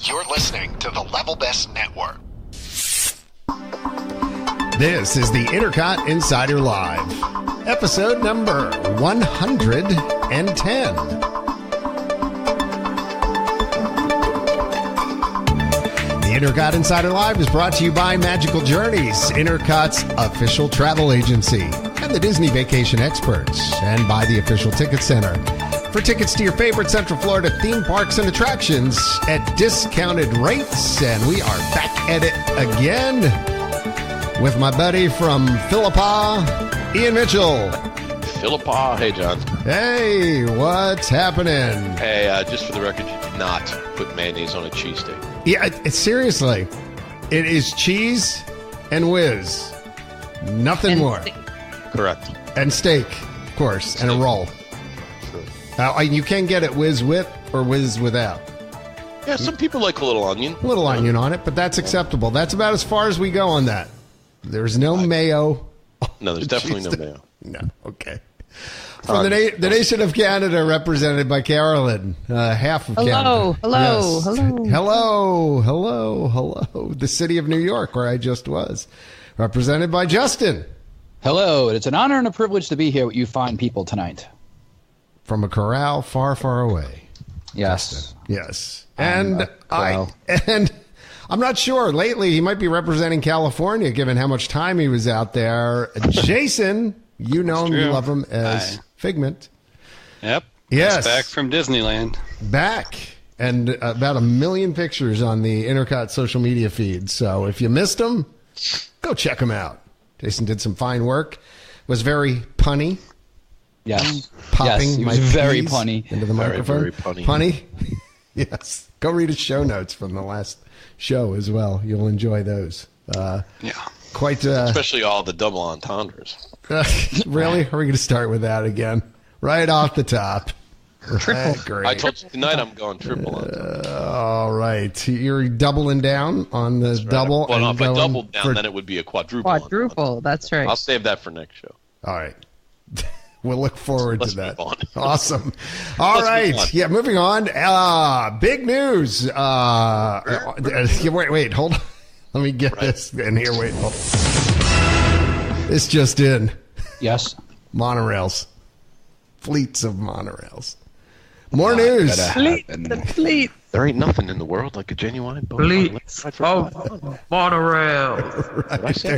You're listening to the Level Best Network. This is the INTERCOT Insider Live, episode number 110. The INTERCOT Insider Live is brought to you by Magical Journeys, INTERCOT's official travel agency, and the Disney Vacation Experts, and by the Official Ticket Center. For tickets to your favorite Central Florida theme parks and attractions at discounted rates. And we are back at it again with my buddy from Philippa, Ian Mitchell. Philippa, hey John. Hey, what's happening? Hey, just for the record, you did not put mayonnaise on a cheesesteak. Yeah, seriously. It is cheese and whiz. Nothing And more. steak. Correct. And steak, of course, and a roll. Sure. You can get it whiz with or whiz without. Yeah, some people like a little onion. A little onion on it, but that's acceptable. That's about as far as we go on that. There's no mayo. No, there's definitely no mayo. No, okay. From the nation of Canada, represented by Carolyn, half of Canada. Hello. The city of New York, where I just was, represented by Justin. Hello, it's an honor and a privilege to be here with you fine people tonight. From a corral far, far away. Yes. Yes. I'm And I'm not sure. Lately, he might be representing California, given how much time he was out there. Jason, you know him, you love him as Hi. Figment. Yep. Yes. It's back from Disneyland. Back. And about 1 million pictures on the INTERCOT social media feed. So if you missed them, go check them out. Jason did some fine work. Was very punny. Yes. Popping yes, he my was very peas punny. into the Very, microphone. very punny. Punny? Yes. Go read his show notes from the last show as well. You'll enjoy those. Yeah. Quite. Especially all the double entendres. Really? Are we going to start with that again? Right off the top. Right, great. I told you tonight I'm going triple entendre. All right. You're doubling down on the double. Well, no, and if I going doubled down, for- then it would be a quadruple. entendre. Quadruple. That's right. I'll save that for next show. All right. We'll look forward Let's to that. move on. Awesome. All right. move on. Yeah, moving on. Big news. Wait, hold on. Let me get this in here. Wait. Hold. This just in. Yes. Monorails. Fleets of monorails. More news. Fleet. There ain't nothing in the world like a genuine bone. Fleets of monorail. What I say?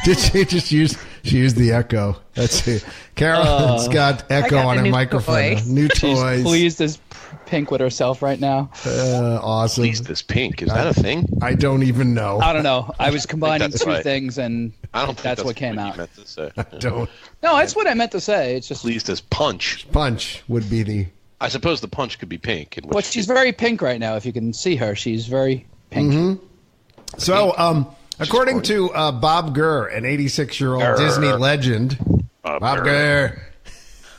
Did she just use? She used the echo. Let's see. Carolyn's got echo got on a her new microphone. toy. New She's toys. pleased as pink with herself right now. Awesome. At least this pink. Is that a thing? I don't even know. I don't know. I was combining that's two right. things, and I don't think that's what came you out. meant to say. Don't. No, that's what I meant to say. It's just, Pleased as punch. Punch would be the. I suppose the punch could be pink. well, she's very pink right now. If you can see her, she's very pink. Mm-hmm. So, according to Bob Gurr, an 86-year-old Disney legend, Bob Gurr,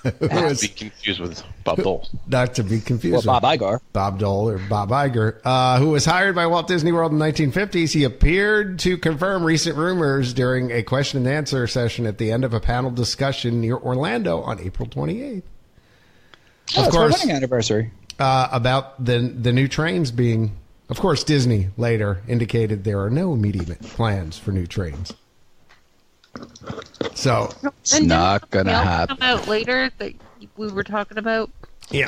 who Not to is be confused with Bob Dole. not to be confused Well, with Bob Iger. Bob Dole or Bob Iger, who was hired by Walt Disney World in the 1950s. He appeared to confirm recent rumors during a question and answer session at the end of a panel discussion near Orlando on April 28th. Oh, Of it's her course. wedding anniversary. About the new trains being, of course, Disney later indicated there are no immediate plans for new trains. So, It's not gonna happen. Come out later that we were talking about. yeah.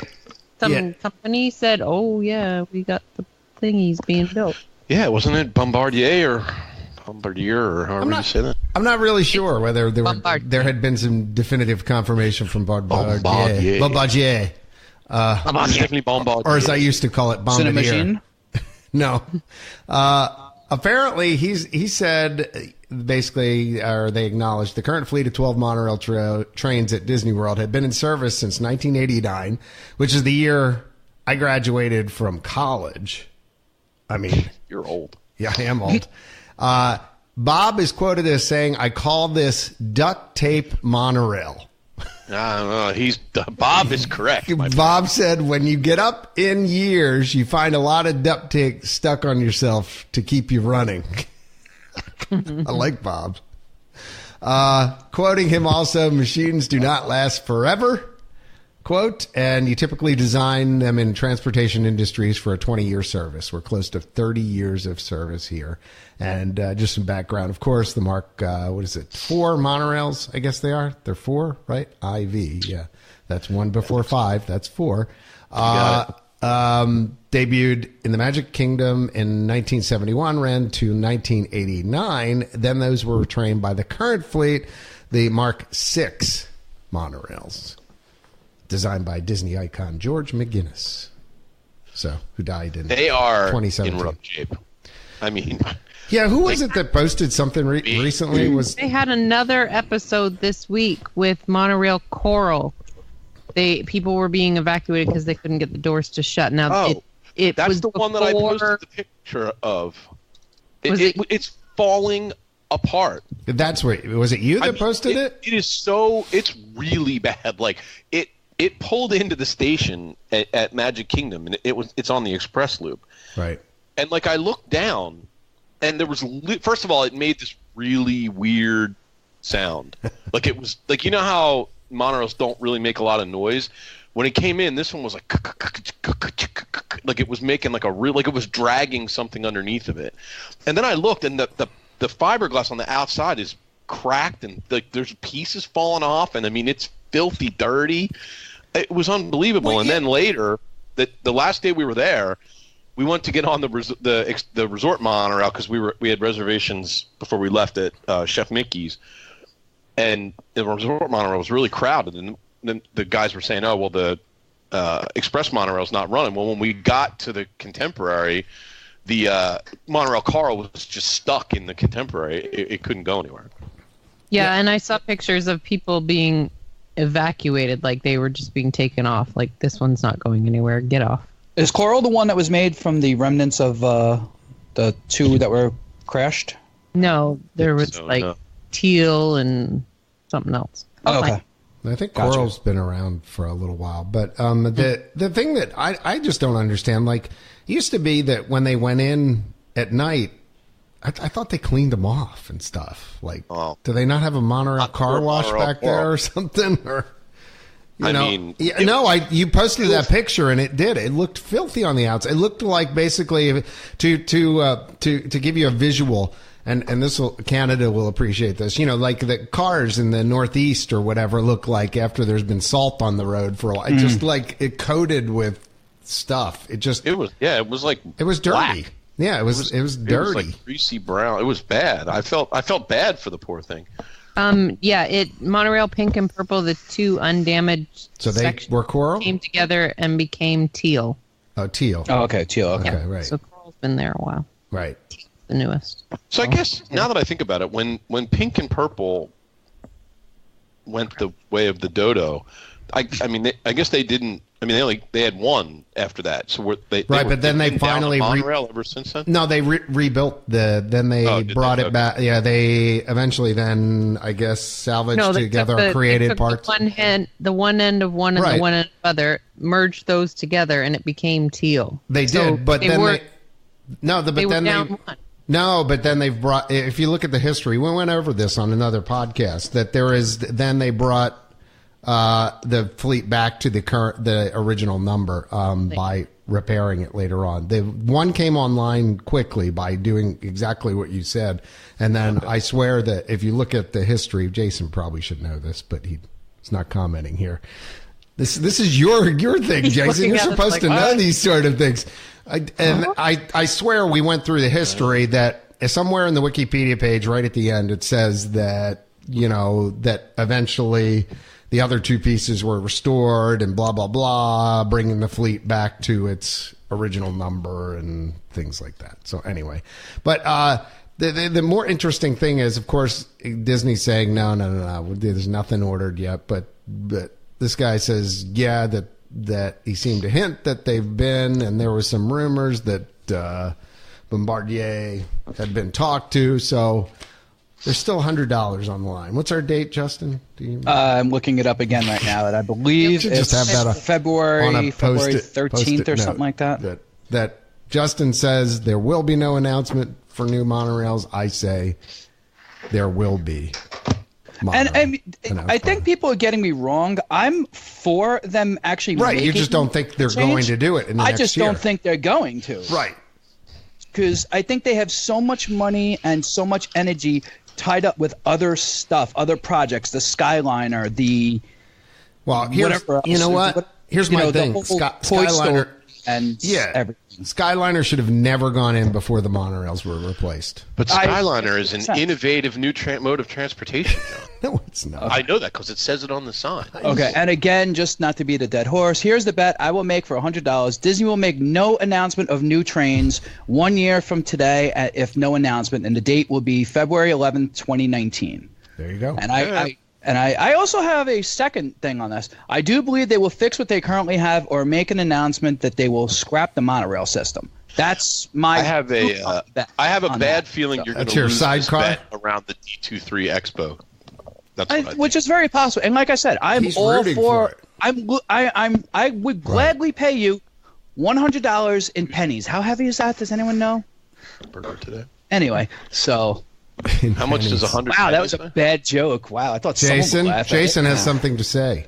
Some Yeah. company said, "Oh yeah, we got the thingies being built." Yeah, wasn't it Bombardier or however you say that? I'm not really sure whether Bombardier. there had been some definitive confirmation from Bombardier. Bombardier. Bombardier. Definitely Bombardier. Or as I used to call it, Cinema Bombardier. machine. No. Apparently, he said basically, or they acknowledged, the current fleet of 12 monorail trains at Disney World had been in service since 1989, which is the year I graduated from college. I mean, You're old. yeah, I am old. Bob is quoted as saying, "I call this duct tape monorail." Bob is correct. my friend. Bob said, when you get up in years, you find a lot of duct tape stuck on yourself to keep you running. I like Bob. Quoting him also, machines do not last forever. Quote, and you typically design them in transportation industries for a 20-year service. We're close to 30 years of service here. And just some background. Of course, the Mark, 4 monorails, I guess they are. They're 4, right? IV, yeah. That's 1 before 5. That's 4. Debuted in the Magic Kingdom in 1971, ran to 1989. Then those were trained by the current fleet, the Mark 6 monorails, designed by Disney icon George McGinnis, who died in 2017. They are in rough shape. I mean, yeah, who was it that posted something recently? They had another episode this week with Monorail Coral. People were being evacuated because they couldn't get the doors to shut. Now, that's was the one that I posted the picture of. It's falling apart. That's where was it you that posted it? It is so. It's really bad. Like it pulled into the station at Magic Kingdom, and it's on the express loop. Right. And like I looked down, and there was first of all, it made this really weird sound. Like it was like, you know how monorails don't really make a lot of noise. When it came in, this one was like it was making like it was dragging something underneath of it. And then I looked, and the fiberglass on the outside is cracked, and there's pieces falling off, and I mean it's filthy dirty. It was unbelievable. And then later, the last day we were there, we went to get on the resort monorail because we had reservations before we left at Chef Mickey's. And the resort monorail was really crowded, and then the guys were saying, "Oh, well, the express monorail's not running." Well, when we got to the Contemporary, the monorail car was just stuck in the Contemporary. It couldn't go anywhere. Yeah, and I saw pictures of people being evacuated, like they were just being taken off. Like, this one's not going anywhere. Get off. Is Coral the one that was made from the remnants of the 2 that were crashed? No, there was teal and something else. Oh, okay. I think Coral's been around for a little while, but the thing that I just don't understand, like, it used to be that when they went in at night, I thought they cleaned them off and stuff. Like, do they not have a monorail car wash back there or something? Or you posted that picture and it did. It looked filthy on the outside. It looked like basically to give you a visual. And Canada will appreciate this. You know, like the cars in the Northeast or whatever look like after there's been salt on the road for a while. Just like it coated with stuff. It was dirty. Black. Yeah, it was dirty. It was like greasy brown. It was bad. I felt bad for the poor thing. Monorail Pink and Purple, the 2 undamaged so they were coral, came together and became teal. Oh, teal. Oh, okay, teal. Okay, yeah. Right. So coral's been there a while. Right. The newest. So I guess now that I think about it, when Pink and Purple went the way of the dodo, I guess they didn't. I mean, they had one after that. So but then they finally monorail ever since then. No, they rebuilt then they brought it back. Yeah, they eventually then I guess salvaged together created parts. The one end of one and the one end of the other, merged those together, and it became teal. They did, but then but then they've brought. If you look at the history, we went over this on another podcast. That they brought the fleet back to the original number by repairing it later on. The one came online quickly by doing exactly what you said, and then I swear that if you look at the history, Jason probably should know this, but he's not commenting here. This is your thing, Jason. You're supposed to know these sort of things. I swear we went through the history that somewhere in the Wikipedia page right at the end it says that that eventually the other 2 pieces were restored and blah blah blah, bringing the fleet back to its original number and things like that. So anyway, but the more interesting thing is, of course, Disney's saying no, there's nothing ordered yet, but this guy says that he seemed to hint that they've been, and there was some rumors that Bombardier had been talked to, so there's still $100 on the line. What's our date, Justin? I'm looking it up again right now, and I believe it's February 13th or something like that. That Justin says there will be no announcement for new monorails. I say there will be. And I think people are getting me wrong. I'm for them actually making you just don't think they're going to do it in the next year. I just don't think they're going to. Right. Because I think they have so much money and so much energy tied up with other stuff, other projects, the Skyliner, the whatever else. You know what? Here's my thing. Skyliner and everything. Skyliner should have never gone in before the monorails were replaced. But Skyliner is an innovative new mode of transportation, John. No, it's not. I know that because it says it on the sign. Okay, and again, just not to beat a dead horse, here's the bet I will make for $100. Disney will make no announcement of new trains 1 year from today, if no announcement, and the date will be February 11th, 2019. There you go. And I also have a second thing on this. I do believe they will fix what they currently have or make an announcement that they will scrap the monorail system. That's my. I have a bad feeling you're going to lose this bet around the D23 Expo. That's which is very possible. And like I said, I'm all for it. I would gladly pay you $100 in pennies. How heavy is that? Does anyone know? Today. Anyway, so. How much does 100? Wow, that was a bad joke. Wow, I thought someone would laugh at it. Jason has something to say.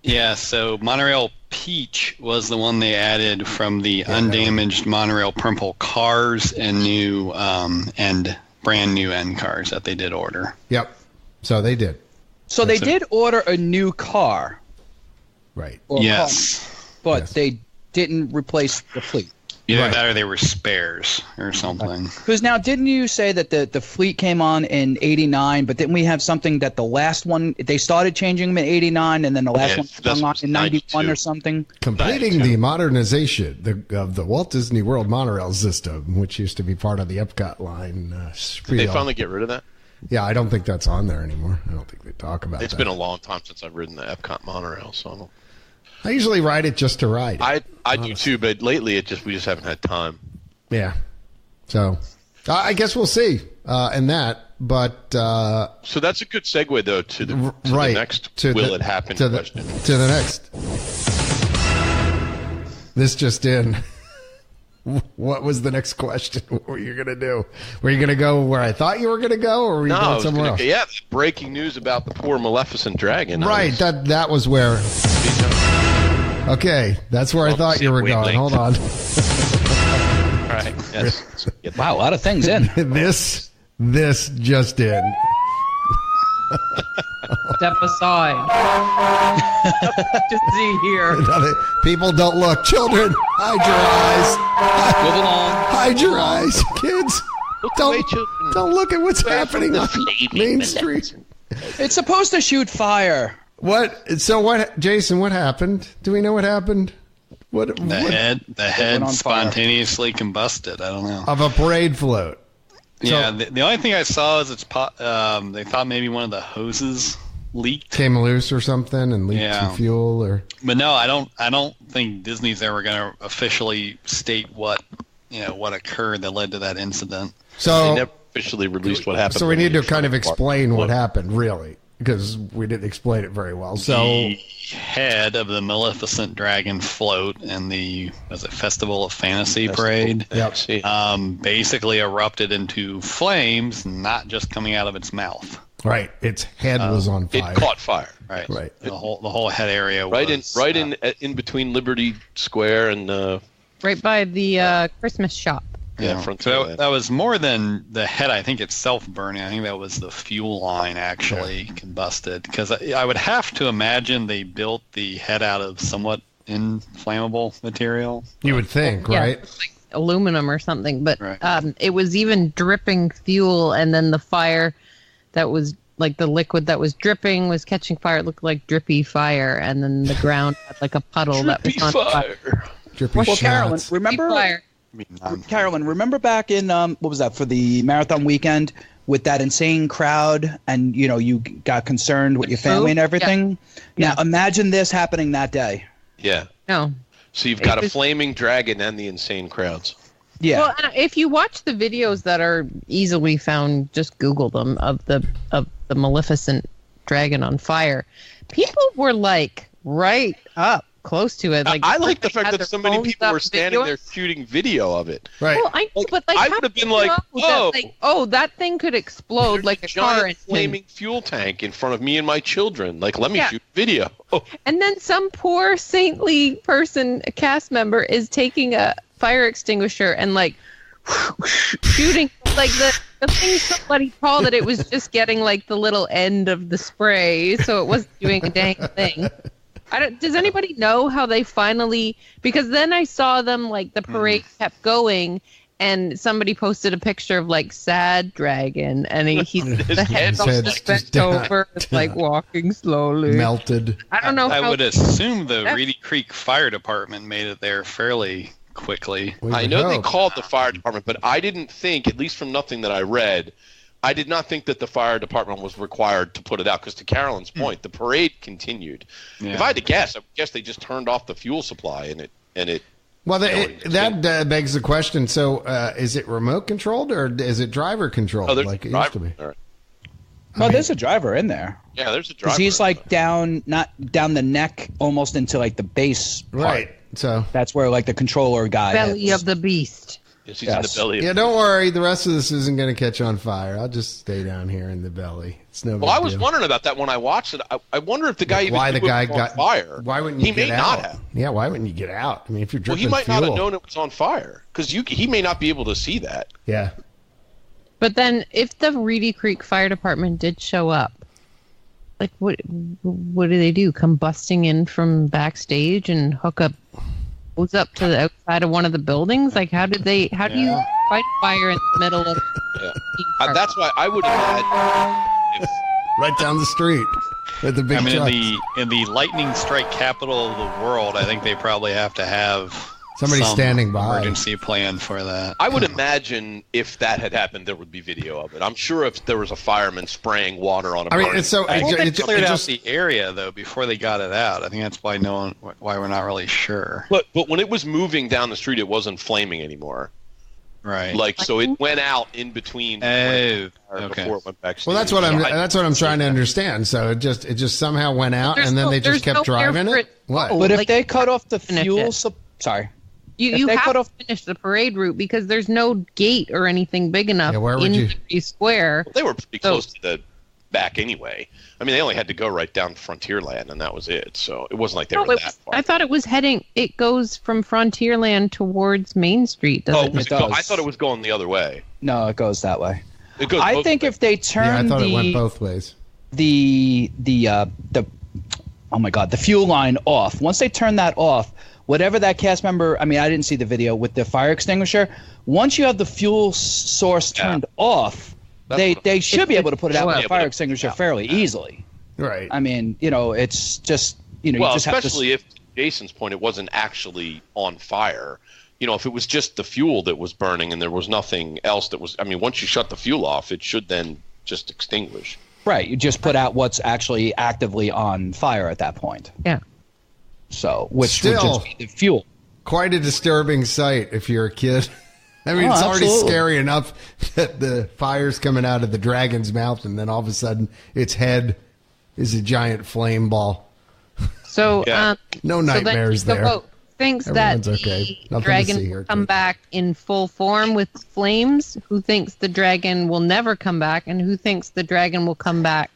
Yeah, so Monorail Peach was the one they added from the undamaged monorail purple cars and new and brand new end cars that they did order. Yep. So they did. So they did order a new car. Right. Yes. But they didn't replace the fleet. Either that or they were spares or something. Because now, didn't you say that the fleet came on in '89, but didn't we have something that the last one, they started changing them in '89, and then the last one came on in '91 or something? Completing the modernization of the Walt Disney World monorail system, which used to be part of the Epcot line. Did they finally get rid of that? Yeah, I don't think that's on there anymore. I don't think they talk about it. It's been a long time since I've ridden the Epcot monorail, so I usually ride it just to ride it. I do too, but lately we just haven't had time. Yeah. So I guess we'll see in that. But so that's a good segue though to the next will it happen question. To the next. This just in. What was the next question? What were you going to do? Were you going to go where I thought you were going to go, or were you going somewhere else? Yeah, breaking news about the poor Maleficent dragon. Right, that was where. Okay, that's where I thought you were going. Hold on. Right. Yes. Wow, a lot of things in. This just in. Step aside. Just see here. People don't look. Children, hide your eyes. Move along. Hide your eyes, kids. Don't look at what's happening on Main Street. It's supposed to shoot fire. What? So what? Jason, what happened? Do we know what happened? The head spontaneously combusted. I don't know. Of a parade float. Yeah, the only thing I saw is they thought maybe one of the hoses leaked, came loose or something, and leaked some fuel. But no, I don't think Disney's ever going to officially state what occurred that led to that incident. So they never officially released what happened. So we need to kind of explain what happened, really, because we didn't explain it very well. So the head of the Maleficent Dragon float and the Festival of Fantasy parade basically erupted into flames, not just coming out of its mouth. Right, its head was on fire. It caught fire. Right. The whole head area in between Liberty Square and right by the Christmas shop. Yeah, so that was more than the head, I think, itself burning. I think that was the fuel line actually combusted. Because I would have to imagine they built the head out of somewhat inflammable material. You would think, right? Like aluminum or something. But it was even dripping fuel, and then the fire that was like the liquid that was dripping was catching fire. It looked like drippy fire, and then the ground had like a puddle that was on fire. Drippy shots. Carolyn, remember? Carolyn, remember back in what was that for the marathon weekend with that insane crowd, and you got concerned with your family and everything. Yeah. Now imagine this happening that day. Yeah. No. So you've got a flaming dragon and the insane crowds. Yeah. Well, if you watch the videos that are easily found, just Google them of the Maleficent dragon on fire. People were like right up close to it. Like I like the fact that so many people were standing video. there shooting video of it. Right. Well, I would have been like, that thing could explode like a car engine. Flaming fuel tank in front of me and my children. Like, let me shoot video. Oh. And then some poor saintly person, a cast member, is taking a fire extinguisher and like shooting like the thing somebody called it was just getting like the little end of the spray, so it wasn't doing a dang thing. Does anybody know how they finally, because then I saw them, like the parade kept going and somebody posted a picture of like sad dragon and he's the head's just bent over, it's like walking slowly. Melted. I don't know. I would assume the Reedy Creek Fire Department made it there fairly quickly. I know they called the fire department, but I didn't think, at least from nothing that I read, I did not think that the fire department was required to put it out, because to Carolyn's point, the parade continued. Yeah. If I had to guess, I would guess they just turned off the fuel supply and it. Well, that begs the question. So, is it remote controlled or is it driver controlled like it used to be? Right. Well, there's a driver in there. Yeah, there's a driver. Because he's like not down the neck, almost into like the base part. Right. So that's where like the controller guy belly of the beast. Yes, he's in the belly. Yeah, don't worry. The rest of this isn't going to catch on fire. I'll just stay down here in the belly. It's no. Well, I was wondering about that when I watched it. I wonder if the guy got on fire. Why wouldn't you get out? He may not have. Yeah, why wouldn't you get out? I mean, if you're dripping he might fuel. not have known it was on fire, because he may not be able to see that. Yeah. But then, if the Reedy Creek Fire Department did show up, like what do they do? Come busting in from backstage and hook up to the outside of one of the buildings? Like, how do you fight fire in the middle of? Yeah. That's why I would have had right down the street with the big. In the lightning strike capital of the world, I think they probably have to have somebody standing by. Emergency plan for that. I would imagine if that had happened, there would be video of it. I'm sure if there was a fireman spraying water on a. I mean, they cleared out the area though before they got it out. I think that's why why we're not really sure. But when it was moving down the street, it wasn't flaming anymore. Right. Like, so it went out in between. Okay. Before it went back. Well, that's what I'm trying to understand. So it just somehow went out, and then they just kept driving it. What? But if they cut off the fuel, sorry. You have to finish the parade route because there's no gate or anything big enough in the square. Well, they were pretty close to the back anyway. I mean, they only had to go right down Frontierland, and that was it. So it wasn't like they were that far. I thought it goes from Frontierland towards Main Street. I thought it was going the other way. No, it goes that way. It goes I think if they turn I thought it went both ways. The oh my God, the fuel line off. Once they turn that off, whatever that cast member, I mean, I didn't see the video with the fire extinguisher. Once you have the fuel source turned off, they should be able to put it out with a fire extinguisher fairly easily. Right. I mean, it's just, you just especially have to... if, to Jason's point, it wasn't actually on fire. If it was just the fuel that was burning and there was nothing else that was, I mean, once you shut the fuel off, it should then just extinguish. Right. You just put out what's actually actively on fire at that point. Yeah. So, which would just be the fuel. Quite a disturbing sight if you're a kid. I mean, it's already scary enough that the fire's coming out of the dragon's mouth, and then all of a sudden its head is a giant flame ball. So, no nightmares there. So thinks that the dragon will come back in full form with flames. Who thinks the dragon will never come back, and who thinks the dragon will come back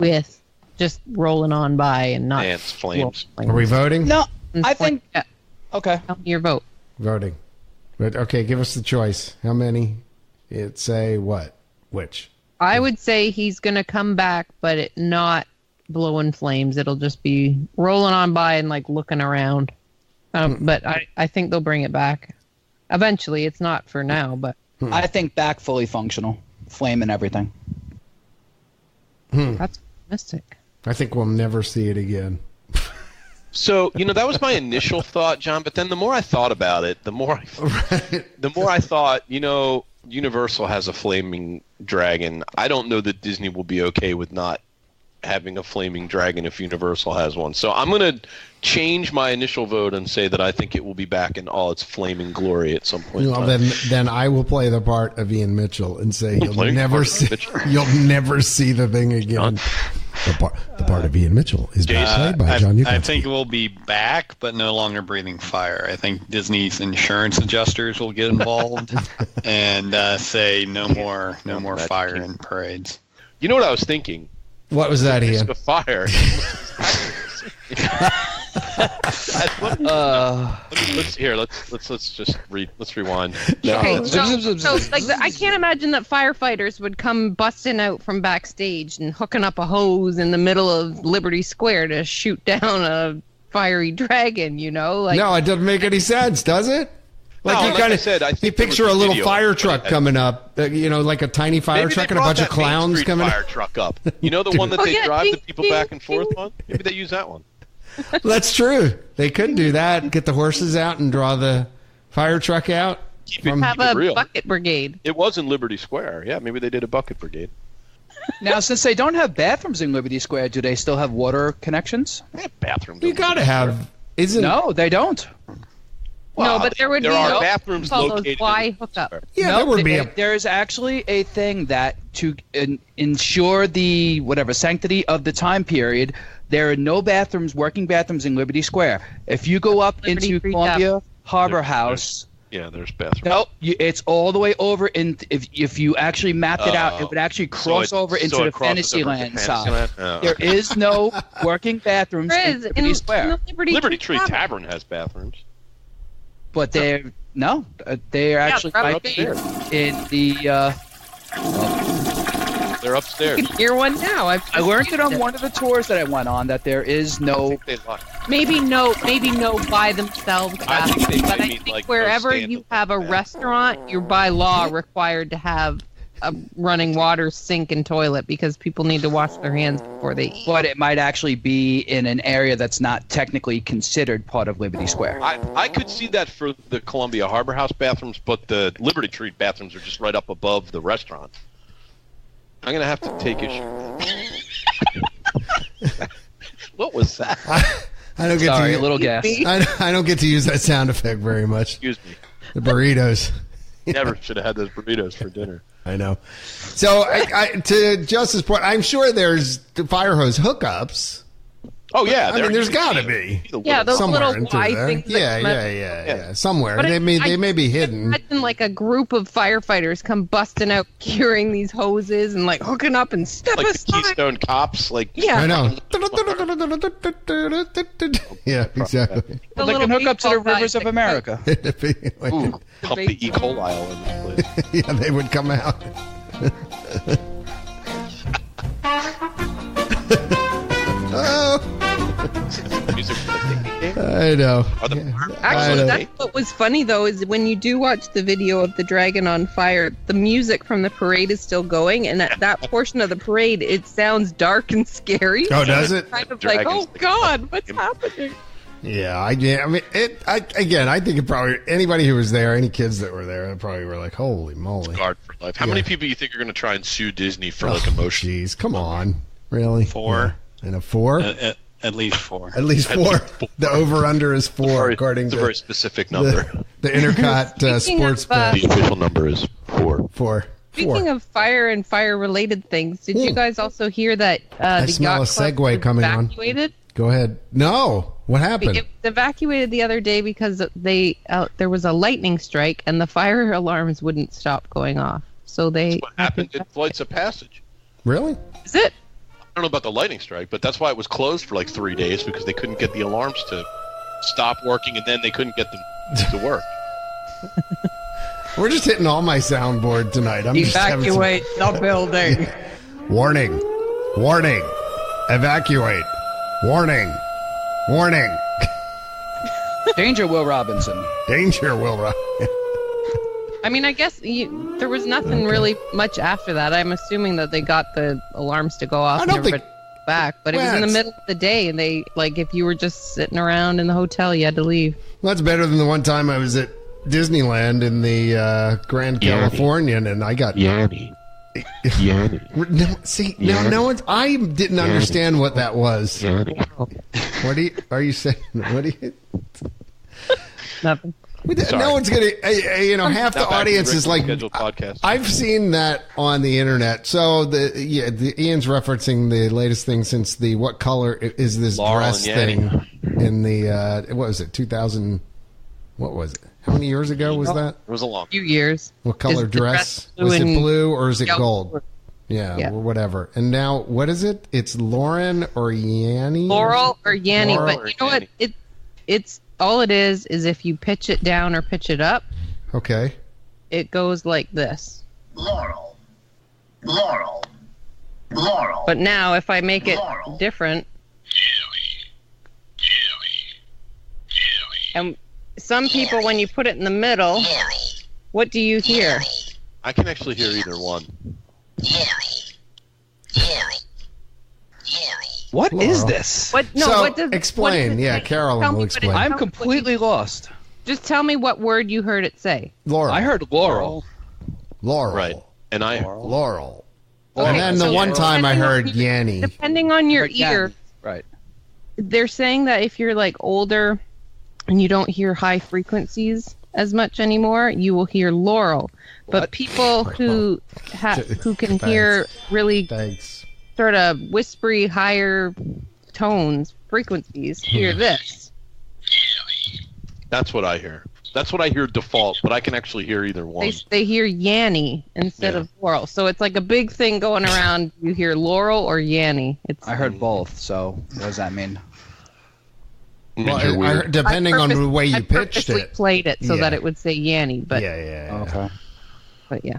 with just rolling on by and not flames? Are we voting? No, I think. Yeah. Okay. Tell me your vote. Voting. But okay, give us the choice. How many? Say what? Which? I would say he's going to come back, but not blowing flames. It'll just be rolling on by and like looking around. But I think they'll bring it back eventually. It's not for now, but I think back fully functional, flame and everything. That's optimistic. I think we'll never see it again. So, that was my initial thought, John, but then the more I thought about it, the more I thought, Universal has a flaming dragon. I don't know that Disney will be okay with not having a flaming dragon if Universal has one. So I'm going to change my initial vote and say that I think it will be back in all its flaming glory at some point. Well, then I will play the part of Ian Mitchell and say you'll never see the thing again. The part of Ian Mitchell is being played by John Yaglenski. I think we'll be back, but no longer breathing fire. I think Disney's insurance adjusters will get involved and say no more fire in parades. You know what I was thinking? What was that, Ian? The fire. Let's just read. Let's rewind. Okay, so I can't imagine that firefighters would come busting out from backstage and hooking up a hose in the middle of Liberty Square to shoot down a fiery dragon. No, it doesn't make any sense, does it? You picture a little fire truck coming up, like a tiny fire truck and a bunch of clowns coming. Fire truck up. You know the one that they drive the people back and forth on? Maybe they use that one. That's true. They could do that. Get the horses out and draw the fire truck out. Have a bucket brigade. It was in Liberty Square. Yeah, maybe they did a bucket brigade. Now, since they don't have bathrooms in Liberty Square, do they still have water connections? They have bathrooms. You got to have. No, they don't. Well, no, but there would be bathrooms located. Why hook up? Yeah, there would be. There is actually a thing that to ensure the sanctity of the time period. There are no working bathrooms in Liberty Square. If you go up into Columbia Harbor House, there's bathrooms. No, it's all the way over. If you actually mapped it out, it would actually cross over into the Fantasyland side. There is no working bathrooms in Liberty Square. Liberty Tree Tavern has bathrooms. But they're actually upstairs in the. They're upstairs. You can hear one now. I learned it on one of the tours that I went on that there is no. Maybe no by themselves. But I think wherever you have a restaurant, you're by law required to have a running water sink and toilet because people need to wash their hands before they eat. But it might actually be in an area that's not technically considered part of Liberty Square. I could see that for the Columbia Harbor House bathrooms, but the Liberty Tree bathrooms are just right up above the restaurant. I'm going to have to take issue. What was that? I don't get Sorry, a little gas. I don't get to use that sound effect very much. Excuse me. The burritos. Never should have had those burritos for dinner. I know. So, to Justin's point, I'm sure there's fire hose hookups. Oh yeah, there's got to be. Yeah, those little Y things. Yeah. Somewhere they may be hidden. Imagine like a group of firefighters come busting out, carrying these hoses and like hooking up and step like aside. The Keystone Cops, I know. Yeah, exactly. They can hook up to the rivers of America. Ooh, pump the E. coli all in this place. Yeah, they would come out. Oh. I know. Actually, that's what was funny though is when you do watch the video of the dragon on fire, the music from the parade is still going, and at that portion of the parade, it sounds dark and scary. Oh, does it? Kind of like, oh God, what's happening? Yeah, I mean, I think it probably anybody who was there, any kids that were there, they probably were like, "Holy moly!" Scarred for life. How many people you think are going to try and sue Disney for like emotion? Jeez, come on, really? 4. Yeah. And a 4? At least 4. At least 4. The over/under is 4, according to a very specific number. The INTERCOT sports bet. The official number is 4. 4. Speaking of fire and fire-related things, did you guys also hear that I smell a segue coming evacuated? On. Go ahead. No, what happened? It was evacuated the other day because there was a lightning strike and the fire alarms wouldn't stop going off. So that's what happened at Flights of Passage. Really? Is it? I don't know about the lightning strike, but that's why it was closed for like 3 days because they couldn't get the alarms to stop working, and then they couldn't get them to work. We're just hitting all my soundboard tonight. Evacuate the building. Warning. Warning. Evacuate. Warning. Warning. Danger, Will Robinson. Danger, Will Robinson. I mean, I guess there was nothing really much after that. I'm assuming that they got the alarms to go off and everybody back. But it was in the middle of the day, and if you were just sitting around in the hotel, you had to leave. Well, that's better than the one time I was at Disneyland in the Grand Californian, and I got Yanny. No one's. I didn't understand what that was. Yanny. What are you saying? What are you? Nothing. No one's gonna. Half the audience is like. Podcast. I've seen that on the internet. So Ian's referencing the latest thing since the what color is this Laurel dress thing in the what was it 2000? What was it? How many years ago was that? It was a long few years. What color dress? Was it blue or is it gold? Yeah, or whatever. And now, what is it? It's Lauren or Yanni? Laurel or Yanni. But you know what? It's all it is if you pitch it down or pitch it up. Okay. It goes like this. Laurel. Laurel. Laurel. But now, if I make it different. And some people, when you put it in the middle, what do you hear? I can actually hear either one. What is this? What? No. So, what does? explain. What Yeah, Carolyn will explain. I'm completely lost. Just tell me what word you heard it say. Laurel. I heard Laurel. Laurel. Right. And I Laurel. Okay, And then the one time I heard Yanni. Depending on your ear, Right. they're saying that if you're like older and you don't hear high frequencies as much anymore, you will hear Laurel. But people who can hear really sort of whispery, higher tones, frequencies, hear this. That's what I hear. That's what I hear default, but I can actually hear either one. They hear Yanni instead of Laurel. So it's like a big thing going around. You hear Laurel or Yanni. I heard both, so what does that mean? Well, depending on the way you pitched it. I played it so that it would say Yanni. But Okay. But yeah.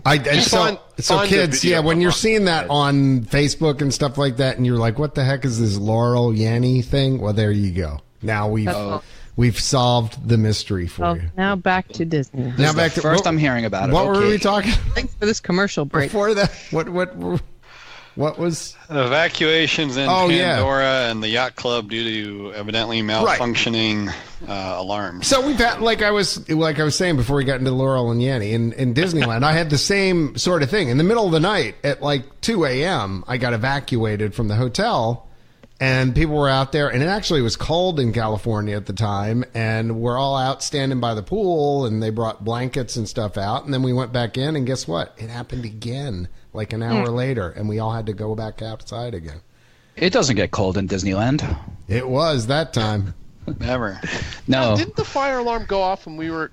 So kids, when you're seeing that on Facebook and stuff like that, and you're like, "What the heck is this Laurel Yanni thing?" Well, there you go. Now we've solved the mystery for you. Now back to Disney. Now back to first I'm hearing about it. What were we talking? Thanks for this commercial break. Before that, what was evacuations in Pandora and the yacht club due to evidently malfunctioning alarms. So we've had, like I was saying before we got into Laurel and Yanni in Disneyland, I had the same sort of thing. In the middle of the night at like 2 a.m., I got evacuated from the hotel. And people were out there, and it actually was cold in California at the time, and we're all out standing by the pool, and they brought blankets and stuff out, and then we went back in, and guess what? It happened again, like an hour later, and we all had to go back outside again. It doesn't get cold in Disneyland. It was that time. Never. No. Didn't the fire alarm go off when we were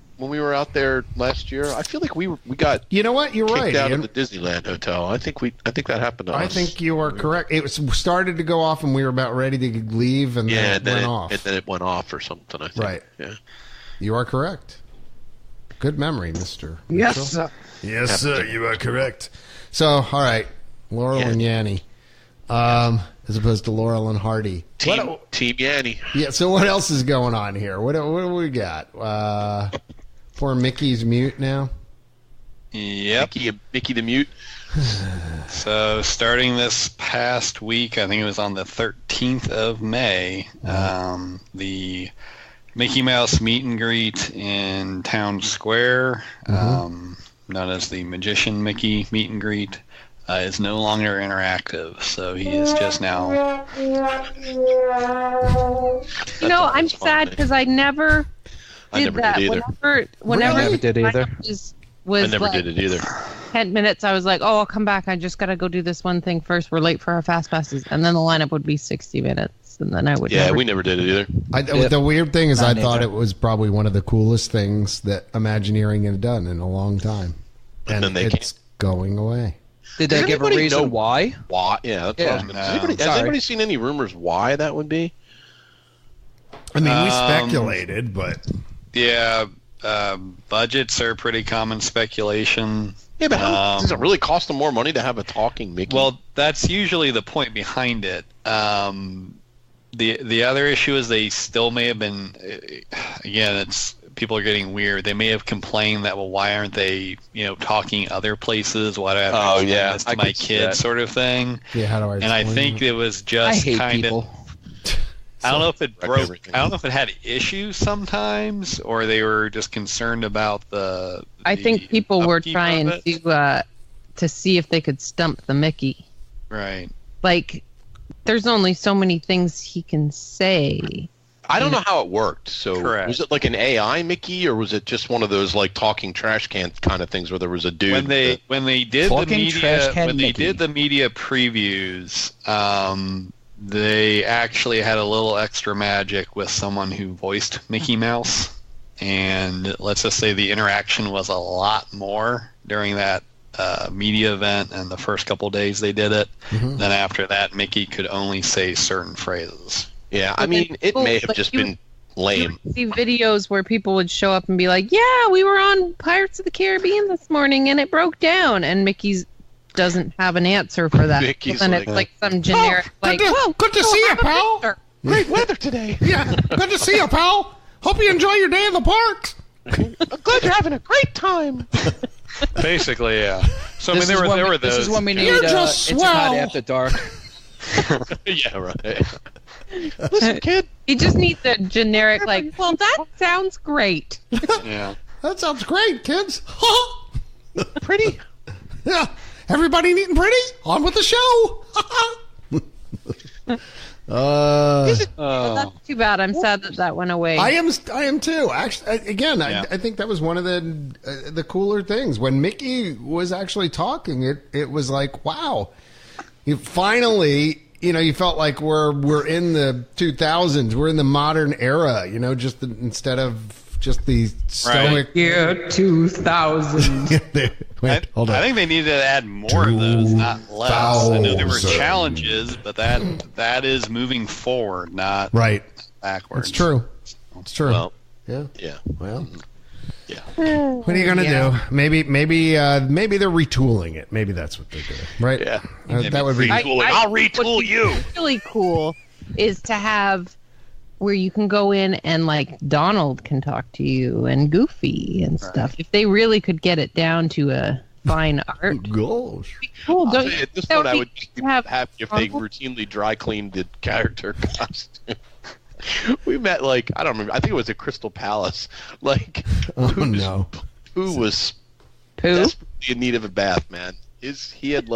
out there last year? I feel like we got. You know what? You're right. Kicked out of the Disneyland hotel. I think that happened to us. I think you are correct. It started to go off, and we were about ready to leave, and then it went off. And then it went off or something. I think. Right. Yeah. You are correct. Good memory, Mr. Yes, Mitchell. sir. Yes, sir. You are correct. So, all right, Laurel and Yanni. As opposed to Laurel and Hardy. Team Yanni. Yeah, so what else is going on here? What do we got? Poor Mickey's mute now. Yep. Mickey the Mute. So starting this past week, I think it was on the 13th of May, the Mickey Mouse meet and greet in Town Square, known as the Magician Mickey meet and greet, is no longer interactive, so he is just now. I'm sad because I never did that. Whenever I never did either. I never did it either. 10 minutes, I was like, oh, I'll come back. I just got to go do this one thing first. We're late for our fast passes. And then the lineup would be 60 minutes. And then I would. Yeah, we never did it either. The weird thing is I thought it was probably one of the coolest things that Imagineering had done in a long time. And then it's going away. Did they give a reason why? Why? Yeah, that's what I was going to say. Has anybody seen any rumors why that would be? I mean, we speculated, but... Yeah, budgets are pretty common speculation. Yeah, but does it really cost them more money to have a talking Mickey? Well, that's usually the point behind it. The other issue is they still may have been... Again, people are getting weird. They may have complained that, well, why aren't they, talking other places? Why do I have to explain this to my kids, sort of thing? Yeah, how do I? And I think it was just kind of. I don't know if it broke. I don't know if it had issues sometimes, or they were just concerned about the. I think people were trying to see if they could stump the Mickey. Right. Like, there's only so many things he can say. I don't know how it worked. So Correct. Was it like an AI Mickey, or was it just one of those like talking trash can kind of things where there was a dude? When they did Talking trash can Mickey. did the media previews, they actually had a little extra magic with someone who voiced Mickey Mouse, and let's just say the interaction was a lot more during that media event and the first couple days they did it. Mhm. Then after that, Mickey could only say certain phrases. Yeah, I mean, it may have just been lame. You see videos where people would show up and be like, "Yeah, we were on Pirates of the Caribbean this morning and it broke down," and Mickey's doesn't have an answer for that. Mickey's and like, it's like some generic, good to see you, pal. Great weather today. Yeah, good to see you, pal. Hope you enjoy your day in the parks. I'm glad you're having a great time. Basically, yeah. So I mean, there were those. This is when we need You're just It's Hot swell. After Dark. Yeah, right. Listen, kid. You just need the generic, like, well, that sounds great. Yeah. That sounds great, kids. Pretty. Yeah, everybody neat and pretty. On with the show. That's too bad. I'm sad that went away. I am too. Actually, again, Yeah. I think that was one of the cooler things when Mickey was actually talking. It was like, wow, you finally, you felt like we're in the 2000s, we're in the modern era. Just instead of just the stoic. Year 2000. Wait, hold on. I think they needed to add more of those, not less. I know there were challenges, but that is moving forward, not Right. backwards. It's true. It's true. Well, Yeah. yeah. Well, Yeah. what are you gonna do? Maybe they're retooling it. Maybe that's what they're doing, right? Yeah. That would be. I'll retool what's you. Really cool is to have where you can go in and like Donald can talk to you and Goofy and stuff. If they really could get it down to a fine art, Gosh. cool. I'll Don't tell you, you? at this that point, would I be would be have happy if they Donald? routinely dry cleaned the character costume. We met I don't remember. I think it was at Crystal Palace. Oh no. Pooh was Pooh? desperately in need of a bath, man. He had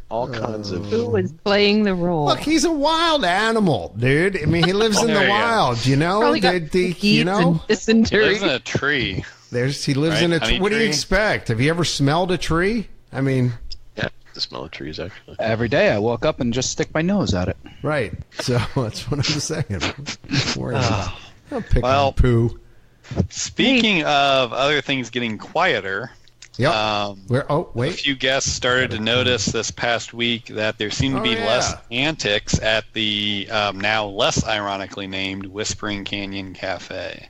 all kinds of. Who was playing the role? Look, he's a wild animal, dude. I mean, he lives in There the you go. wild. Probably got fleas and He dysentery. lives in a tree. He lives Right, in a. honey What do you tree? expect? Have you ever smelled a tree? I mean, Yeah, the smell of trees actually. Every day I walk up and just stick my nose at it. right. So that's what I'm saying. Don't worry about it. Don't pick Well- on Pooh. Speaking of other things getting quieter, Yep. a Wait. few guests started to notice this past week that there seemed to be less antics at the now less ironically named Whispering Canyon Cafe.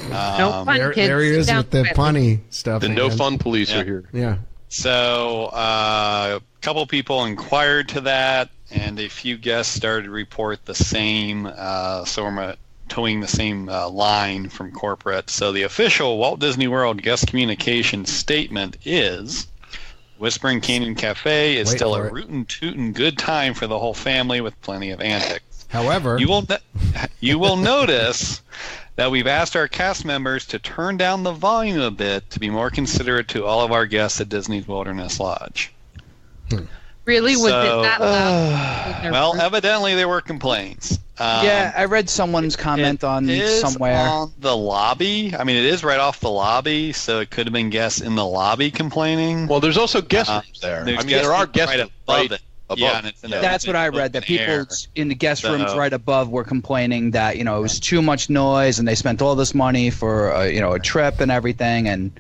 No fun, There kids. he is Down with the quietly. punny stuff. The no again. fun police Yeah. are here. Yeah. So a couple people inquired to that, and a few guests started to report the same. So we're towing the same line from corporate. So the official Walt Disney World guest communication statement is: Whispering Canyon Cafe is Wait still for a it. rootin' tootin' good time for the whole family with plenty of antics. However, You will notice that we've asked our cast members to turn down the volume a bit to be more considerate to all of our guests at Disney's Wilderness Lodge. Really? Was So- it that loud? Well, evidently there were complaints. Yeah, I read someone's comment on It is somewhere. on the lobby. I mean, it is right off the lobby, so it could have been guests in the lobby complaining. Well, there's also guest rooms there. There's I mean, there are rooms guest right rooms above right it. above. Yeah, and it's in That's what I read. That open air. people in the guest rooms So- right above were complaining that it was too much noise, and they spent all this money for a trip and everything, and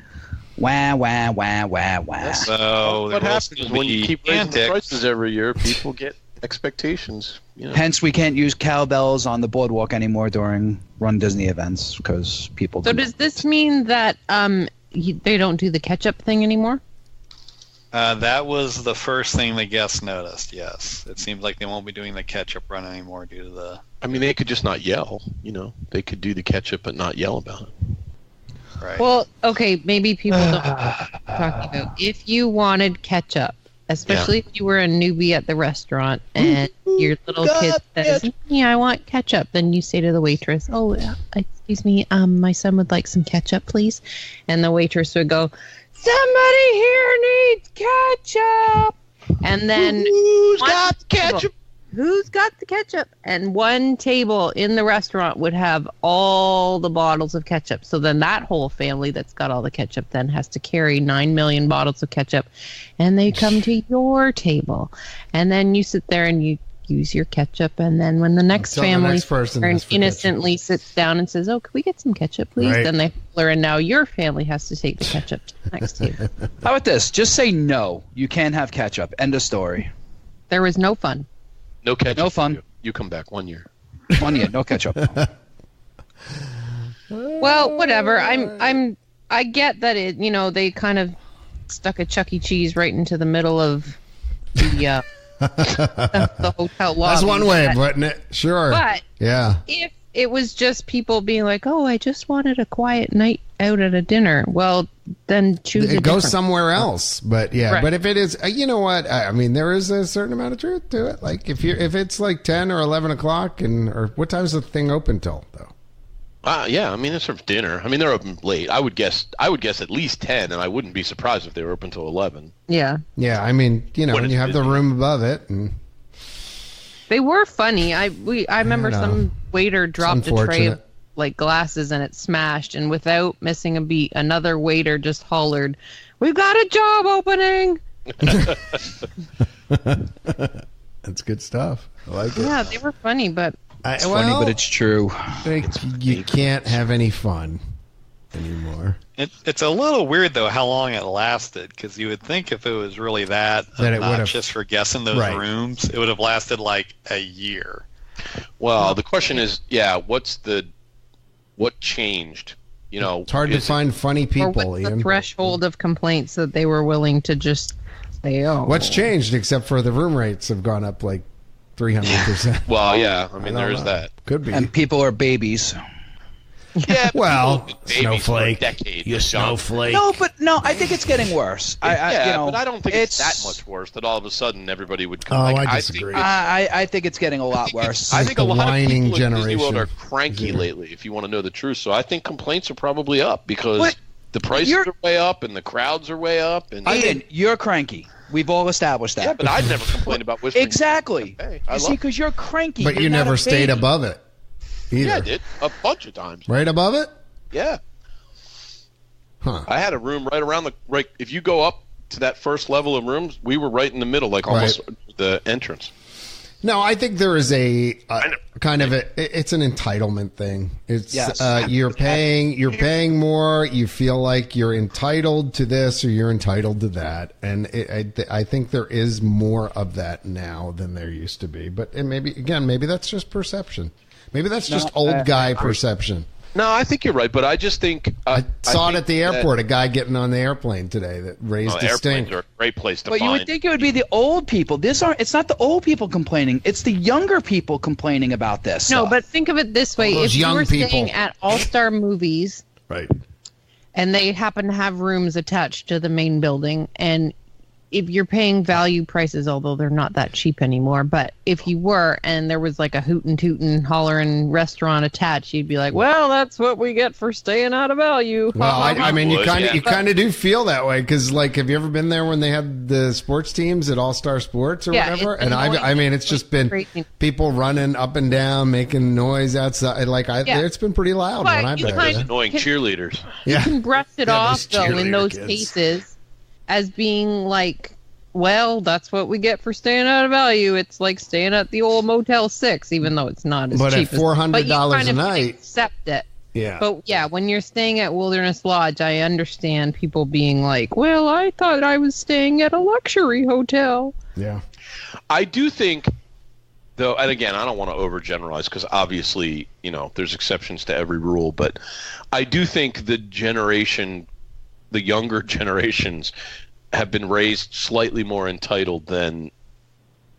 wah wah wah wah wah. So What there will happens still is when you be keep raising the antics. prices every year, people get expectations. Hence, we can't use cowbells on the boardwalk anymore during Run Disney events because people. So does this mean that they don't do the catch-up thing anymore? That was the first thing the guests noticed, yes. It seems like they won't be doing the catch-up run anymore due to the... I mean, they could just not yell. They could do the catch-up but not yell about it. Right. Well, okay, maybe people don't know what you're talking about. If you wanted ketchup, especially if you were a newbie at the restaurant and your little kid says, "Yeah, I want ketchup," then you say to the waitress, "Oh, excuse me, my son would like some ketchup, please." And the waitress would go, "Somebody here needs ketchup." And then Who's got ketchup? who's got the ketchup? And one table in the restaurant would have all the bottles of ketchup. So then that whole family that's got all the ketchup then has to carry 9 million bottles of ketchup. And they come to your table. And then you sit there and you use your ketchup. And then when the next family innocently sits down and says, oh, can we get some ketchup, please? Right. Then they holler, and now your family has to take the ketchup to the next table. How about this? Just say no. You can't have ketchup. End of story. There was no fun. No ketchup. No fun. You come back 1 year. 1 year, no ketchup. Well, whatever. I get that it. They kind of stuck a Chuck E. Cheese right into the middle of the the hotel lobby. That's one way of putting it. Sure. But yeah, if it was just people being like, "Oh, I just wanted a quiet night out at a dinner," well, then choose. It goes somewhere else. But yeah, Right. but if it is, you know what? I mean, there is a certain amount of truth to it. Like if it's like 10 or 11 o'clock, or what time is the thing open till though? Yeah, I mean, it's sort of dinner. I mean, they're open late. I would guess at least 10, and I wouldn't be surprised if they were open till 11. Yeah. Yeah, I mean, What and is you have the Disney? room above it, and They were funny. I remember know. some waiter dropped a tray of unfortunate. like glasses and it smashed, and without missing a beat, another waiter just hollered, "We've got a job opening!" that's good stuff. I like it. Yeah, they were funny, but It's funny, but it's true. You can't have any fun anymore. It's a little weird though how long it lasted, because you would think if it was really that That it would've- obnoxious for guessing those Right. rooms, it would have lasted like a year. Well, the question is, what changed? It's hard to is it- find funny or people, what's the Ian. threshold of complaints that they were willing to just say, "Oh, What's changed except for the room rates have gone up like 300%. Well, yeah. I mean, I don't there's know. that. Could be. And people are babies. Yeah. Well, people have been babies for a snowflake. decade, You John. snowflake. No, I think it's getting worse. But I don't think it's that much worse that all of a sudden everybody would come. Oh, like, I disagree. I think it's getting a lot worse. I think a the lot of whining people at Disney generation. World are cranky lately, if you want to know the truth. So I think complaints are probably up because What? the prices are way up and the crowds are way up. And Ian, you're cranky. We've all established that. yeah, but I'd never complain about whispering. Exactly. Hey, You see, because you're cranky. But you're you not never a stayed baby. above it either. Yeah, I did a bunch of times. Right above it? Yeah, Huh. I had a room right around right. If you go up to that first level of rooms, we were right in the middle, like almost the entrance. No, I think there is a kind of it's an entitlement thing. It's Yes. you're paying more. You feel like you're entitled to this or you're entitled to that, and I think there is more of that now than there used to be. But maybe that's just perception. Maybe that's just old guy perception. No, I think you're right, but I just think I saw it think at the airport. A guy getting on the airplane today that raised his stink. airplanes are a great place to But you find. would think it would be the old people. It's not the old people complaining. It's the younger people complaining about this. No, stuff. but think of it this way: All those if you young were people. staying at All Star Movies Right. and they happen to have rooms attached to the main building, and if you're paying value prices, although they're not that cheap anymore, but if you were and there was like a hootin' tootin' hollering restaurant attached, you'd be like, well, that's what we get for staying out of value. Well, I mean, you Would, kind yeah. of you kind of do feel that way because, like, have you ever been there when they had the sports teams at All Star Sports or Yeah, whatever? it's And annoying. I mean, it's just been Crazy. people running up and down, making noise outside. Like, Yeah. it's been pretty loud But when I've you been kind there. of- Annoying cheerleaders. Yeah, You can brush it Yeah, off, those though, in those cheerleader kids. cases as being like, well, that's what we get for staying out of value. It's like staying at the old Motel 6, even though it's not as But at cheap as $400 but you kind a of can night- accept it. yeah. But yeah, when you're staying at Wilderness Lodge, I understand people being like, well, I thought I was staying at a luxury hotel. Yeah. I do think, though, and again, I don't want to overgeneralize because obviously, there's exceptions to every rule, but I do think the younger generations have been raised slightly more entitled than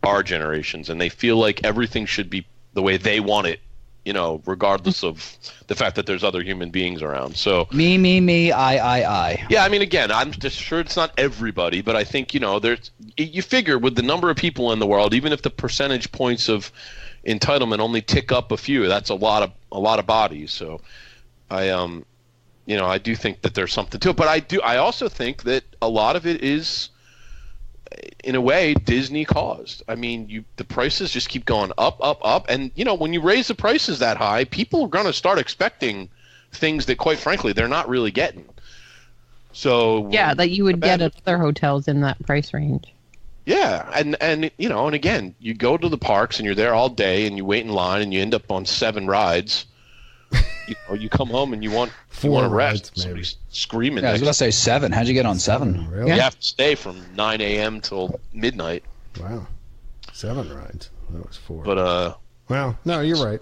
our generations, and they feel like everything should be the way they want it, regardless of the fact that there's other human beings around. So me, I. yeah, I mean, again, I'm just sure it's not everybody, but I think you figure with the number of people in the world, even if the percentage points of entitlement only tick up a few, that's a lot of bodies. So I do think that there's something to it, but I also think that a lot of it is in a way, Disney caused. I mean, the prices just keep going up, and when you raise the prices that high, people are going to start expecting things that, quite frankly, they're not really getting. So yeah, that you would get at other hotels in that price range. Yeah, and again, you go to the parks and you're there all day and you wait in line and you end up on 7 rides. You come home and you want 4 to rest. rides, maybe. Somebody's screaming. Yeah, I was going to say 7. How'd you get on 7? Really? You have to stay from 9 a.m. till midnight. Wow. 7 rides. That was 4. But well, no, you're right.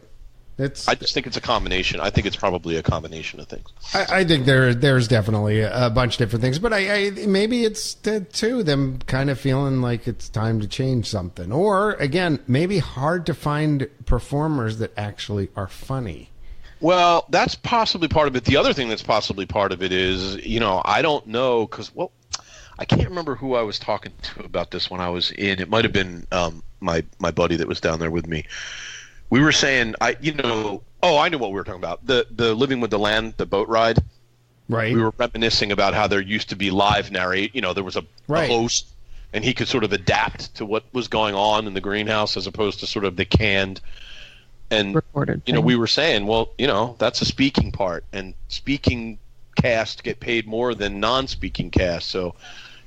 I just think it's a combination. I think it's probably a combination of things. I think there's definitely a bunch of different things, but I maybe it's too them kind of feeling like it's time to change something, or again, maybe hard to find performers that actually are funny. Well, that's possibly part of it. The other thing that's possibly part of it is, I don't know, because, I can't remember who I was talking to about this when I was in. It might have been my buddy that was down there with me. We were saying, I knew what we were talking about. The Living with the Land, the boat ride. Right. We were reminiscing about how there used to be live narrate. There was a host, and he could sort of adapt to what was going on in the greenhouse as opposed to sort of the canned and recorded. We were saying, that's a speaking part, and speaking cast get paid more than non-speaking cast. So,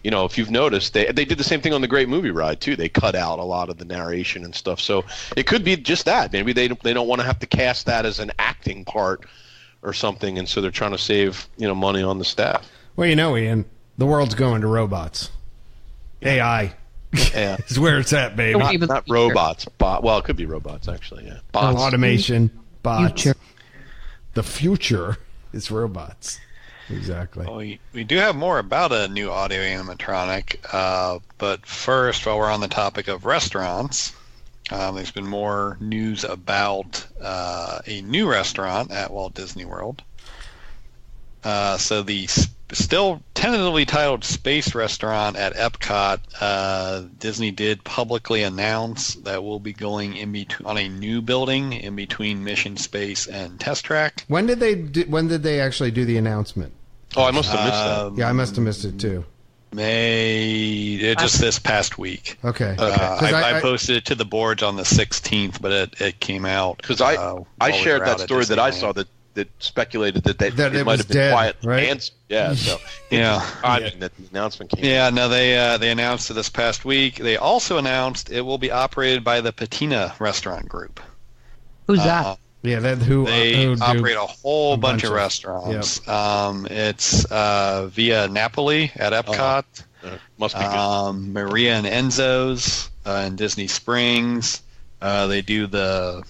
if you've noticed, they did the same thing on the Great Movie Ride too. They cut out a lot of the narration and stuff. So it could be just that. Maybe they don't want to have to cast that as an acting part or something, and so they're trying to save money on the staff. Well, Ian, the world's going to robots. AI. Yeah. Is where it's at, baby. Not robots. It could be robots, actually. Yeah. Bots. Automation. Bots. Future. The future is robots. Exactly. Well, we do have more about a new audio animatronic, but first, while we're on the topic of restaurants, there's been more news about a new restaurant at Walt Disney World. So the still tentatively titled Space Restaurant at Epcot, Disney did publicly announce that we'll be going on a new building in between Mission Space and Test Track. When did they actually do the announcement? Oh, I must have missed that. Yeah, I must have missed it too. Just this past week. Okay. I posted it to the boards on the 16th, but it came out. Because I shared that story that I saw that speculated that it might have been dead, quiet. Right? Yeah. So that the announcement came. Yeah. No, they announced it this past week. They also announced it will be operated by the Patina Restaurant Group. Who's that? Yeah, they operate a whole bunch of restaurants. Yep. It's Via Napoli at Epcot. Must be good. Maria and Enzo's in Disney Springs. They do the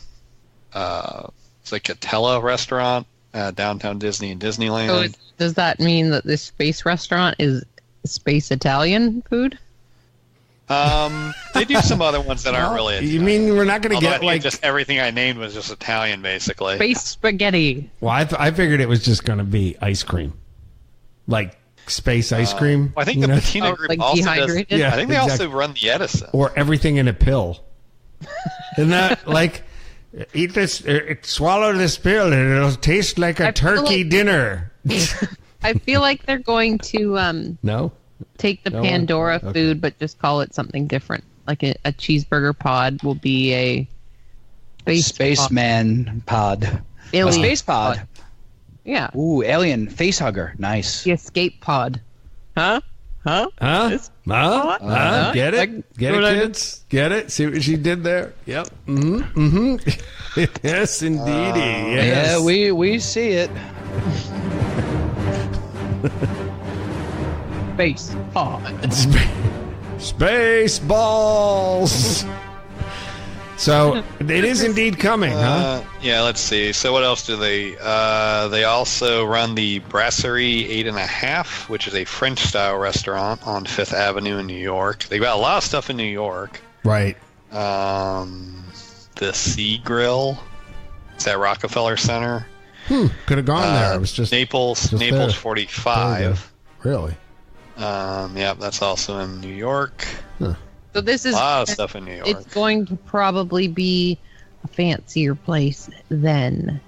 it's like Catella restaurant downtown Disney and Disneyland. So does that mean that this space restaurant is space Italian food? They do some other ones that aren't really Italian. You mean we're not going to get like just everything I named was just Italian, basically? Space spaghetti. Well, I figured it was just going to be ice cream, like space ice cream. Well, I think the Patina Group like also dehydrated? does. Yeah, I think they also run the Edison. Or everything in a pill. Isn't that like eat this, swallow this pill, and it'll taste like a turkey dinner? I feel like they're going to take the Pandora food, but just call it something different. Like a cheeseburger pod will be a spaceman pod. Alien a space pod. Yeah. Ooh, alien face hugger. Nice. The escape pod. Huh? Get it? Get it, kids? Get it? See what she did there? Yep. Yes, indeedy. Yes. Yeah, we see it. Space pod. Space balls. So it is indeed coming, huh? Yeah, let's see. So what else do they? They also run the Brasserie 8.5, which is a French-style restaurant on Fifth Avenue in New York. They got a lot of stuff in New York. Right. The Sea Grill. It's at Rockefeller Center. Could have gone there. It was just Naples 45. Really? Yeah, that's also in New York. Huh. So this is a lot of stuff in New York. It's going to probably be a fancier place then.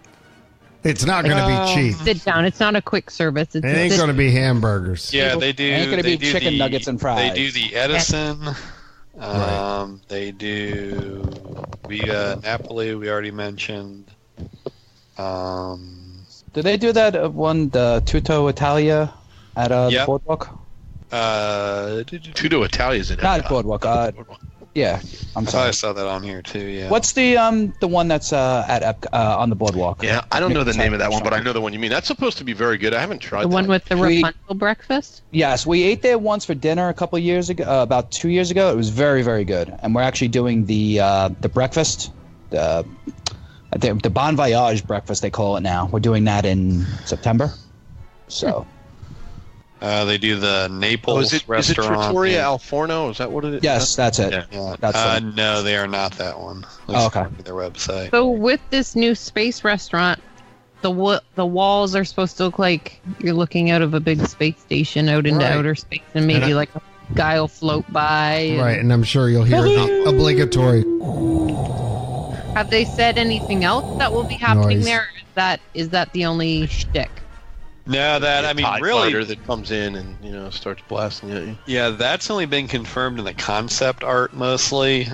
It's not going to be cheap. Sit down. It's not a quick service. It ain't going to be hamburgers. Yeah, they do. It ain't going to be chicken nuggets and fries. They do the Edison. They do Via Napoli. We already mentioned. Do they do that the Tutto Italia at the Boardwalk? Tutto Italia's in it. Not Boardwalk. Yeah, I'm sorry. I saw that on here too. Yeah. What's the one that's on the Boardwalk? Yeah, I don't know the name of that one, but I know the one you mean. That's supposed to be very good. I haven't tried the one with the Rapunzel breakfast. Yes, we ate there once for dinner a couple of years ago. About 2 years ago, it was very, very good. And we're actually doing the breakfast, the Bon Voyage breakfast they call it now. We're doing that in September. So. They do the Naples restaurant. Is it Trattoria Al Forno? Is that what it is? Yes, that's it. Yeah. That's no, they are not that one. Okay. Their website. So with this new space restaurant, the walls are supposed to look like you're looking out of a big space station out into outer space, and maybe like a guy will float by. Right, and I'm sure you'll hear an obligatory. Have they said anything else that will be happening there? Is that the only shtick? No, really, that comes in and starts blasting at you. Yeah, that's only been confirmed in the concept art mostly.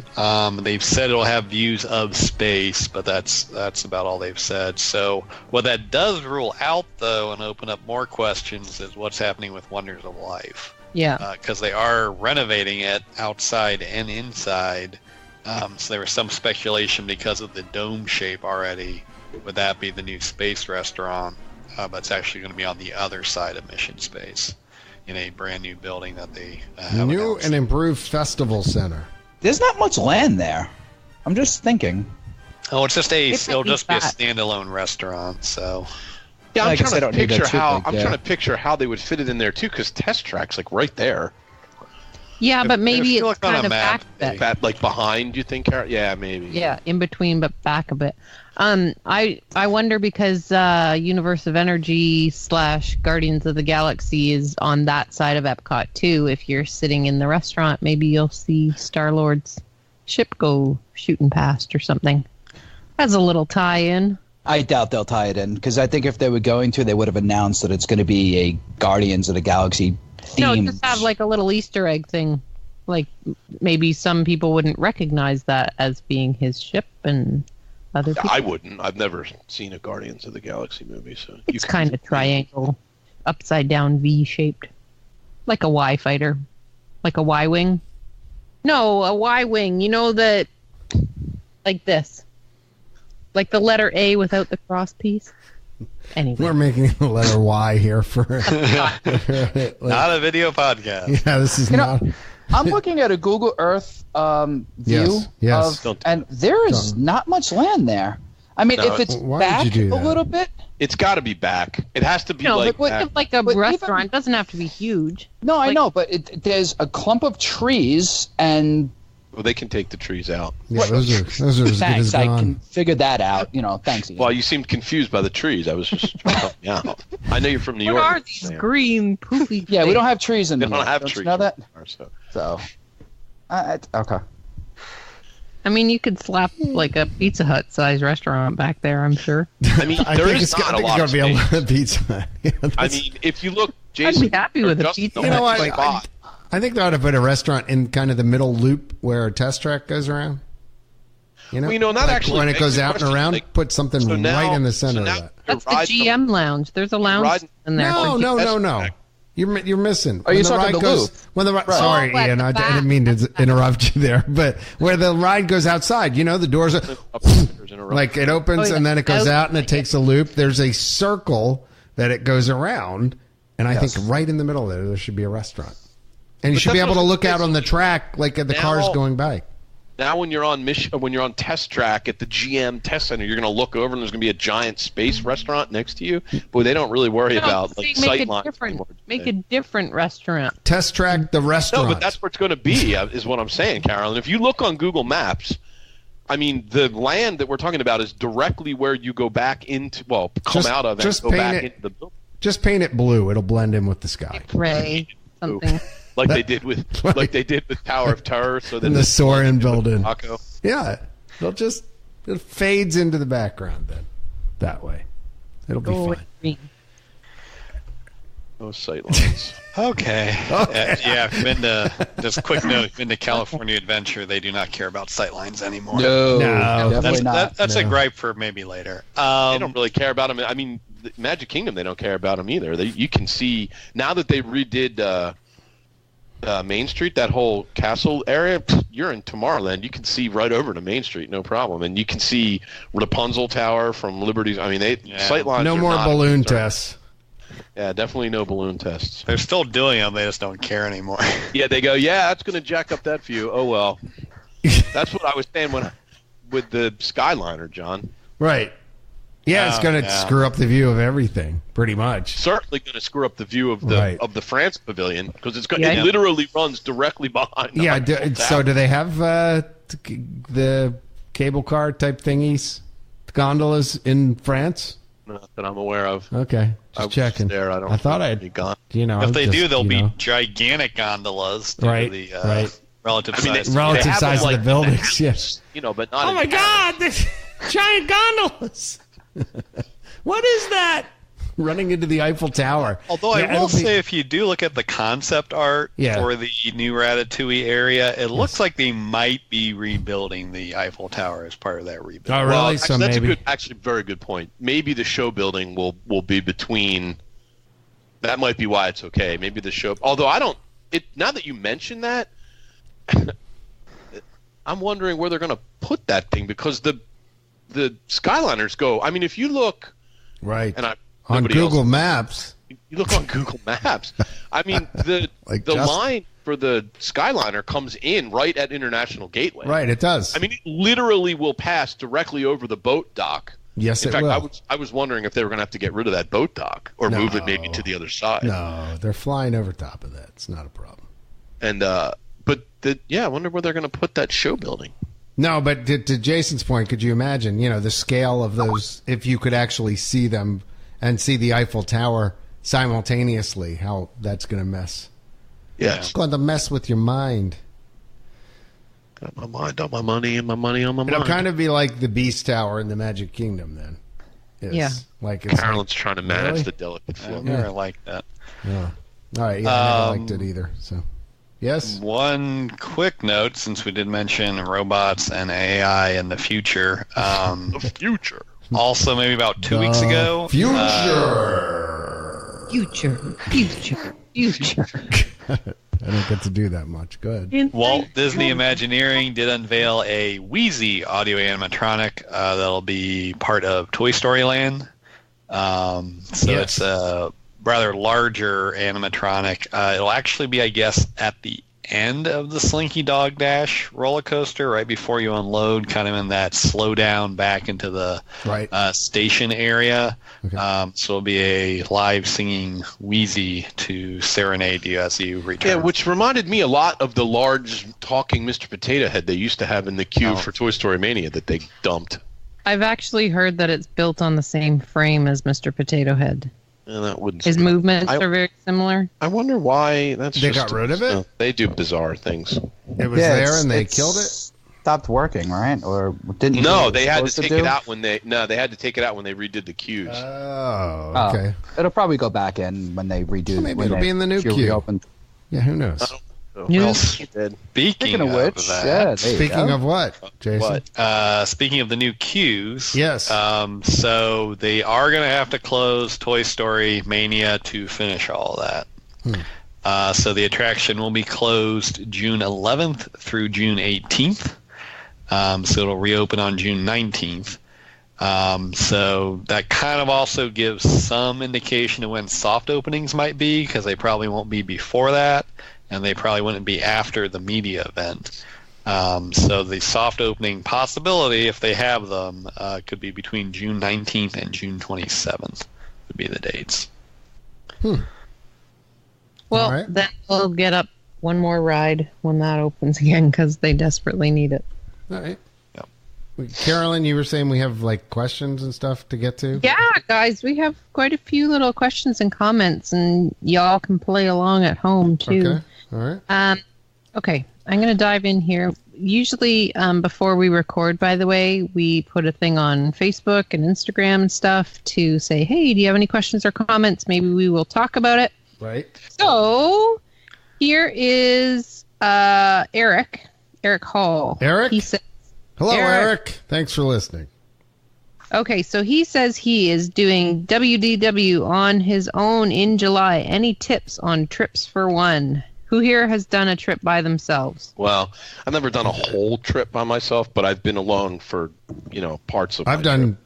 They've said it'll have views of space, but that's about all they've said. So what that does rule out, though, and open up more questions, is what's happening with Wonders of Life. Yeah, because they are renovating it outside and inside. So there was some speculation because of the dome shape already. Would that be the new space restaurant? But it's actually going to be on the other side of Mission Space in a brand new building that they have New announced. and improved festival center. There's not much land there. I'm just thinking. Oh, it's just it'll just be a standalone restaurant. So yeah, I'm I guess trying they to don't need picture that too how big, trying to picture how they would fit it in there too, because Test Track's like right there. Yeah, but maybe it's kind of back a bit. Like behind, you think? Yeah, maybe. Yeah, in between, but back a bit. I wonder because Universe of Energy / Guardians of the Galaxy is on that side of Epcot too. If you're sitting in the restaurant, maybe you'll see Star-Lord's ship go shooting past or something. As a little tie-in. I doubt they'll tie it in, because I think if they were going to, they would have announced that it's going to be a Guardians of the Galaxy theme. No, just have like a little Easter egg thing. Like maybe some people wouldn't recognize that as being his ship, and other people. I wouldn't. I've never seen a Guardians of the Galaxy movie, so it's kind of triangle, upside down V shaped, like a Y fighter, like a Y wing. No, a Y wing. You know that, like this, like the letter A without the cross piece. Anyway, we're making the letter Y here for not a video podcast. Yeah, this is not. I'm looking at a Google Earth view and there is not much land there. I mean, if it's back a little bit, it's got to be back. It has to be like a restaurant. It doesn't have to be huge. No, I know, but there's a clump of trees and. Well, they can take the trees out. Yeah, those are as good as gone. I can figure that out. Thanks. Ian. Well, you seemed confused by the trees. I was just trying to help you out. I know you're from New York. What are these green poofy? Yeah, we don't have trees in New York. We don't have trees. You know that? So. Okay. I mean, you could slap like a Pizza Hut size restaurant back there, I'm sure. I mean, there is not a lot of space. I think it's going to be a lot of pizza. Yeah, I mean, if you look, Jason, I'd be happy with a pizza. You know what? I think they ought to put a restaurant in kind of the middle loop where a test track goes around. Not actually. When it goes out and around, put something right in the center of that. That's the GM lounge. There's a lounge in there. No. You're missing. Are you talking the loop? Sorry, Ian, I didn't mean to interrupt you there, but where the ride goes outside, the doors are like it opens and then it goes out and it takes a loop. There's a circle that it goes around, and I think right in the middle there should be a restaurant. And you should be able to look out on the track like at the cars going by. Now, when you're on test track at the GM test center, you're going to look over and there's going to be a giant space restaurant next to you. Boy, they don't really worry about sight lines. Make a different restaurant. Test track the restaurant. No, but that's where it's going to be, is what I'm saying, Carolyn. If you look on Google Maps, I mean, the land that we're talking about is directly where you go back into, out of and go back into the building. Just paint it blue. It'll blend in with the sky. Gray, something. Like they did with Tower of Terror, so that the Soarin' building. Yeah, it fades into the background then, that way. It'll be fun. Green. No sightlines. Okay. Yeah, been to, just a quick note, been to California Adventure, they do not care about sightlines anymore. No, definitely not. That's a gripe for maybe later. They don't really care about them. I mean, Magic Kingdom, they don't care about them either. You can see, now that they redid Main Street, that whole castle area, you're in Tomorrowland. You can see right over to Main Street, no problem. And you can see Rapunzel Tower from Liberty's. I mean, sightlines. No more balloon tests. Yeah, definitely no balloon tests. They're still doing them, they just don't care anymore. Yeah, they go, yeah, that's going to jack up that view. Oh, well. That's what I was saying with the Skyliner, John. Right. Yeah, it's going to screw up the view of everything, pretty much. Certainly going to screw up the view of the France Pavilion, because it literally runs directly behind. So do they have the cable car type thingies, gondolas in France? Not that I'm aware of. Okay, just checking. There, I thought I'd gone. If they do, they'll be gigantic gondolas. Right. Relative size. Relative size of the buildings. Yes. But not. Oh my God! There's giant gondolas. What is that? Running into the Eiffel Tower. Although I will say, if you do look at the concept art for the new Ratatouille area, it looks like they might be rebuilding the Eiffel Tower as part of that rebuild. Oh, really? Well, so that's maybe. a very good point. Maybe the show building will be between. That might be why it's okay. Maybe the show. Although I don't. Now that you mention that, I'm wondering where they're going to put that thing, because the Skyliners go. I mean, if you look. Right. And on Google Maps. You look on Google Maps. I mean, the line for the Skyliner comes in right at International Gateway. Right, it does. I mean, it literally will pass directly over the boat dock. Yes, in fact, will. I was wondering if they were going to have to get rid of that boat dock or move it maybe to the other side. No, they're flying over top of that. It's not a problem. And I wonder where they're going to put that show building. No, but to Jason's point, could you imagine, the scale of those, if you could actually see them and see the Eiffel Tower simultaneously, how that's going to mess. Yes. It's going to mess with your mind. Got my mind on my money and my money on my mind. It'll kind of be like the Beast Tower in the Magic Kingdom then. Carolyn's trying to manage the delicate flow. I never liked that. Yeah. All right, I never liked it either, so... Yes. One quick note, since we did mention robots and AI in the future. The future. Also, maybe about 2 weeks ago. Future. I don't get to do that much. Good. Walt Disney Imagineering did unveil a Wheezy audio animatronic that'll be part of Toy Story Land. It's a rather larger animatronic. It'll actually be, I guess, at the end of the Slinky Dog Dash roller coaster, right before you unload, kind of in that slow down back into the station area. Okay. So it'll be a live singing Wheezy to serenade you as you return. Yeah, which reminded me a lot of the large talking Mr. Potato Head they used to have in the queue for Toy Story Mania that they dumped. I've actually heard that it's built on the same frame as Mr. Potato Head. And that wouldn't. His movements are very similar. I wonder why they got rid of it. They do bizarre things. It was there and they killed it. Stopped working, right? Or didn't? No, they had to take it out when they. No, they had to take it out when they redid the queues. Oh, okay. It'll probably go back in when they redo. So maybe it'll be in the new queue. Reopened. Yeah, who knows? Well, speaking of which, speaking of what, Jason? Speaking of the new queues, yes. So they are going to have to close Toy Story Mania to finish all that. So the attraction will be closed June 11th through June 18th. So it'll reopen on June 19th. So that kind of also gives some indication of when soft openings might be, because they probably won't be before that. And they probably wouldn't be after the media event. So the soft opening possibility, if they have them, could be between June 19th and June 27th would be the dates. Well, then we'll get up one more ride when that opens again, because they desperately need it. All right. Carolyn, you were saying we have questions and stuff to get to? Yeah, guys, we have quite a few little questions and comments, and y'all can play along at home too. Okay. All right. Okay, I'm going to dive in here. Usually, before we record, by the way, we put a thing on Facebook and Instagram and stuff to say, hey, do you have any questions or comments? Maybe we will talk about it. Right. So, here is Eric Hall. Eric? He says, Hello, Eric. Thanks for listening. Okay, so he says he is doing WDW on his own in July. Any tips on trips for one? Who here has done a trip by themselves? Well, I've never done a whole trip by myself, but I've been alone for, parts of I've done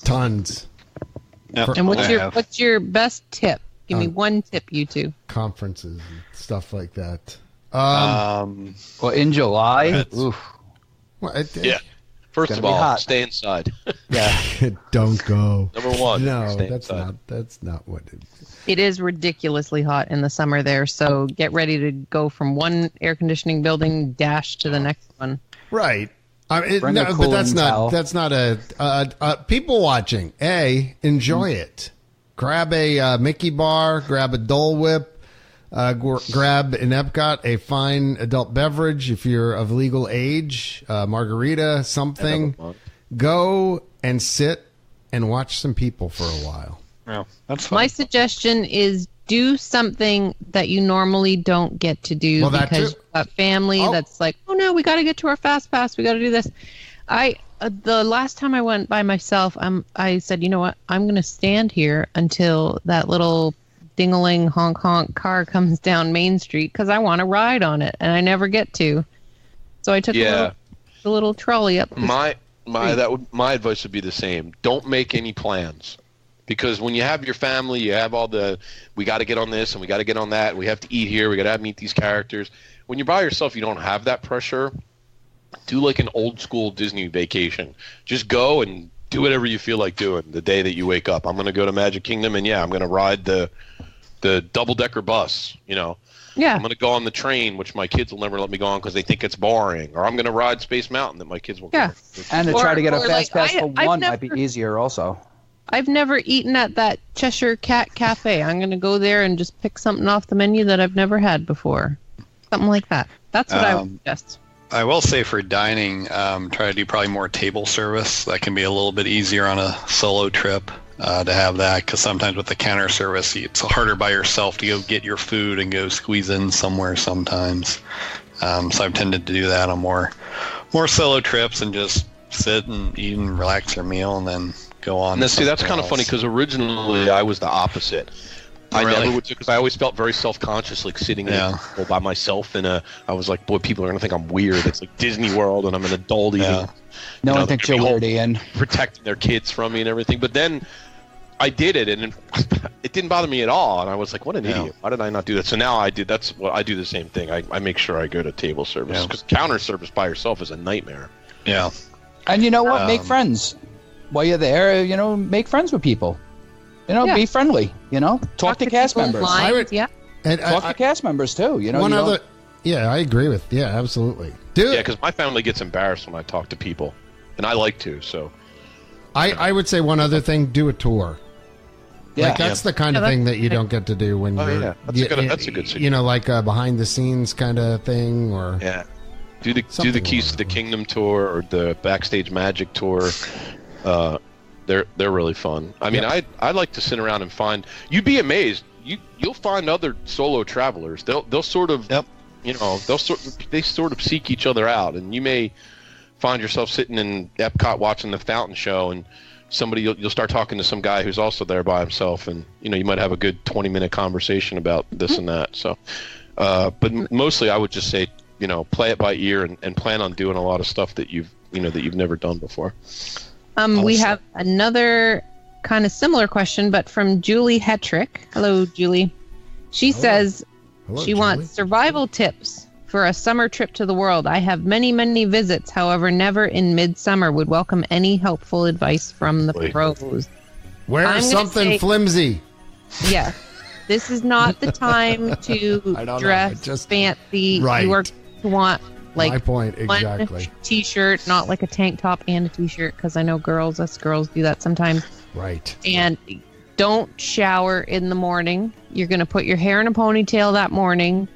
tons. Yep. And what's your best tip? Give me one tip, you two. Conferences and stuff like that. Well, in July? Oof. Well, Yeah. First of all, stay inside. Yeah. Don't go. Number one. No, stay that's inside. not what it is. It is ridiculously hot in the summer there, so get ready to go from one air conditioning building dash to the next one. Right. Bring a but cooling towel. that's not a people watching. Enjoy it. Grab a Mickey bar, grab a Dole Whip, grab in Epcot a fine adult beverage if you're of legal age, margarita, something. Go and sit and watch some people for a while. Yeah, that's fine. My suggestion is do something that you normally don't get to do because you've got family that's like, oh no, we got to get to our fast pass. We got to do this. The last time I went by myself, I said, you know what? I'm going to stand here until that little ding-a-ling honk car comes down Main Street because I want to ride on it, and I never get to. So I took the little trolley up. My advice would be the same. Don't make any plans. Because when you have your family, you have we got to get on this and we got to get on that, and we have to eat here, we got to meet these characters. When you're by yourself, you don't have that pressure. Do like an old school Disney vacation. Just go and do whatever you feel like doing the day that you wake up. I'm going to go to Magic Kingdom, and I'm going to ride the double-decker bus, Yeah. I'm going to go on the train, which my kids will never let me go on because they think it's boring. Or I'm going to ride Space Mountain that my kids will go on. And to try to get a fast pass for one might be easier also. I've never eaten at that Cheshire Cat Cafe. I'm going to go there and just pick something off the menu that I've never had before. Something like that. That's what I would suggest. I will say for dining, try to do probably more table service. That can be a little bit easier on a solo trip to have that, because sometimes with the counter service, it's harder by yourself to go get your food and go squeeze in somewhere sometimes. So I've tended to do that on more solo trips and just sit and eat and relax your meal and then go on. Now, see, that's kind of funny because originally I was the opposite. I never would, because I always felt very self-conscious, like sitting by myself in I was like, boy, people are going to think I'm weird. It's like Disney World, and I'm an adult eating. No one thinks you're weird, Ian. Protecting their kids from me and everything. But then I did it, and it didn't bother me at all. And I was like, what an idiot. Why did I not do that? So now I do the same thing. I make sure I go to table service, because counter service by yourself is a nightmare. Yeah. And you know what? Make friends. While you're there, make friends with people. Be friendly. Talk to cast members. Talk to cast members too. I agree with. Yeah, absolutely. Because my family gets embarrassed when I talk to people, and I like to. So, I would say one other thing: do a tour. Yeah, like that's the kind of thing that you don't get to do when you're. Yeah, that's a good suggestion. Like a behind the scenes kind of thing, or do the Keys to the Kingdom tour or the Backstage Magic tour. They're really fun. I mean, I'd like to sit around and find. You'd be amazed. You'll find other solo travelers. They'll sort of they sort of seek each other out, and you may find yourself sitting in Epcot watching the fountain show, and you'll start talking to some guy who's also there by himself, and you might have a good 20-minute conversation about this and that. So, but mostly I would just say play it by ear and plan on doing a lot of stuff that you've never done before. We have another kind of similar question, but from Julie Hetrick. Hello, Julie. She says she wants survival tips for a summer trip to the world. I have many, many visits, however, never in midsummer. Would welcome any helpful advice from the pros. Wear something flimsy. Yeah. This is not the time to dress fancy. Right. You are to want my point exactly. One t-shirt, not like a tank top and a t-shirt, because I know us girls do that sometimes. Right. And don't shower in the morning. You're going to put your hair in a ponytail that morning.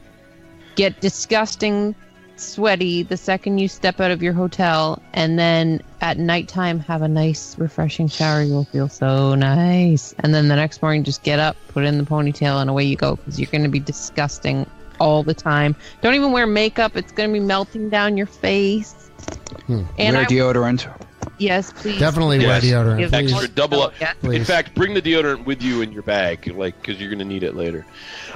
get disgusting sweaty the second you step out of your hotel, and then at nighttime have a nice refreshing shower. You'll feel so nice, and then the next morning just get up, put in the ponytail, and away you go, because you're going to be disgusting all the time. Don't even wear makeup. It's going to be melting down your face. And wear deodorant. Yes, please. Definitely wear deodorant. Extra double up. Yeah. In fact, bring the deodorant with you in your bag, like, because you're going to need it later.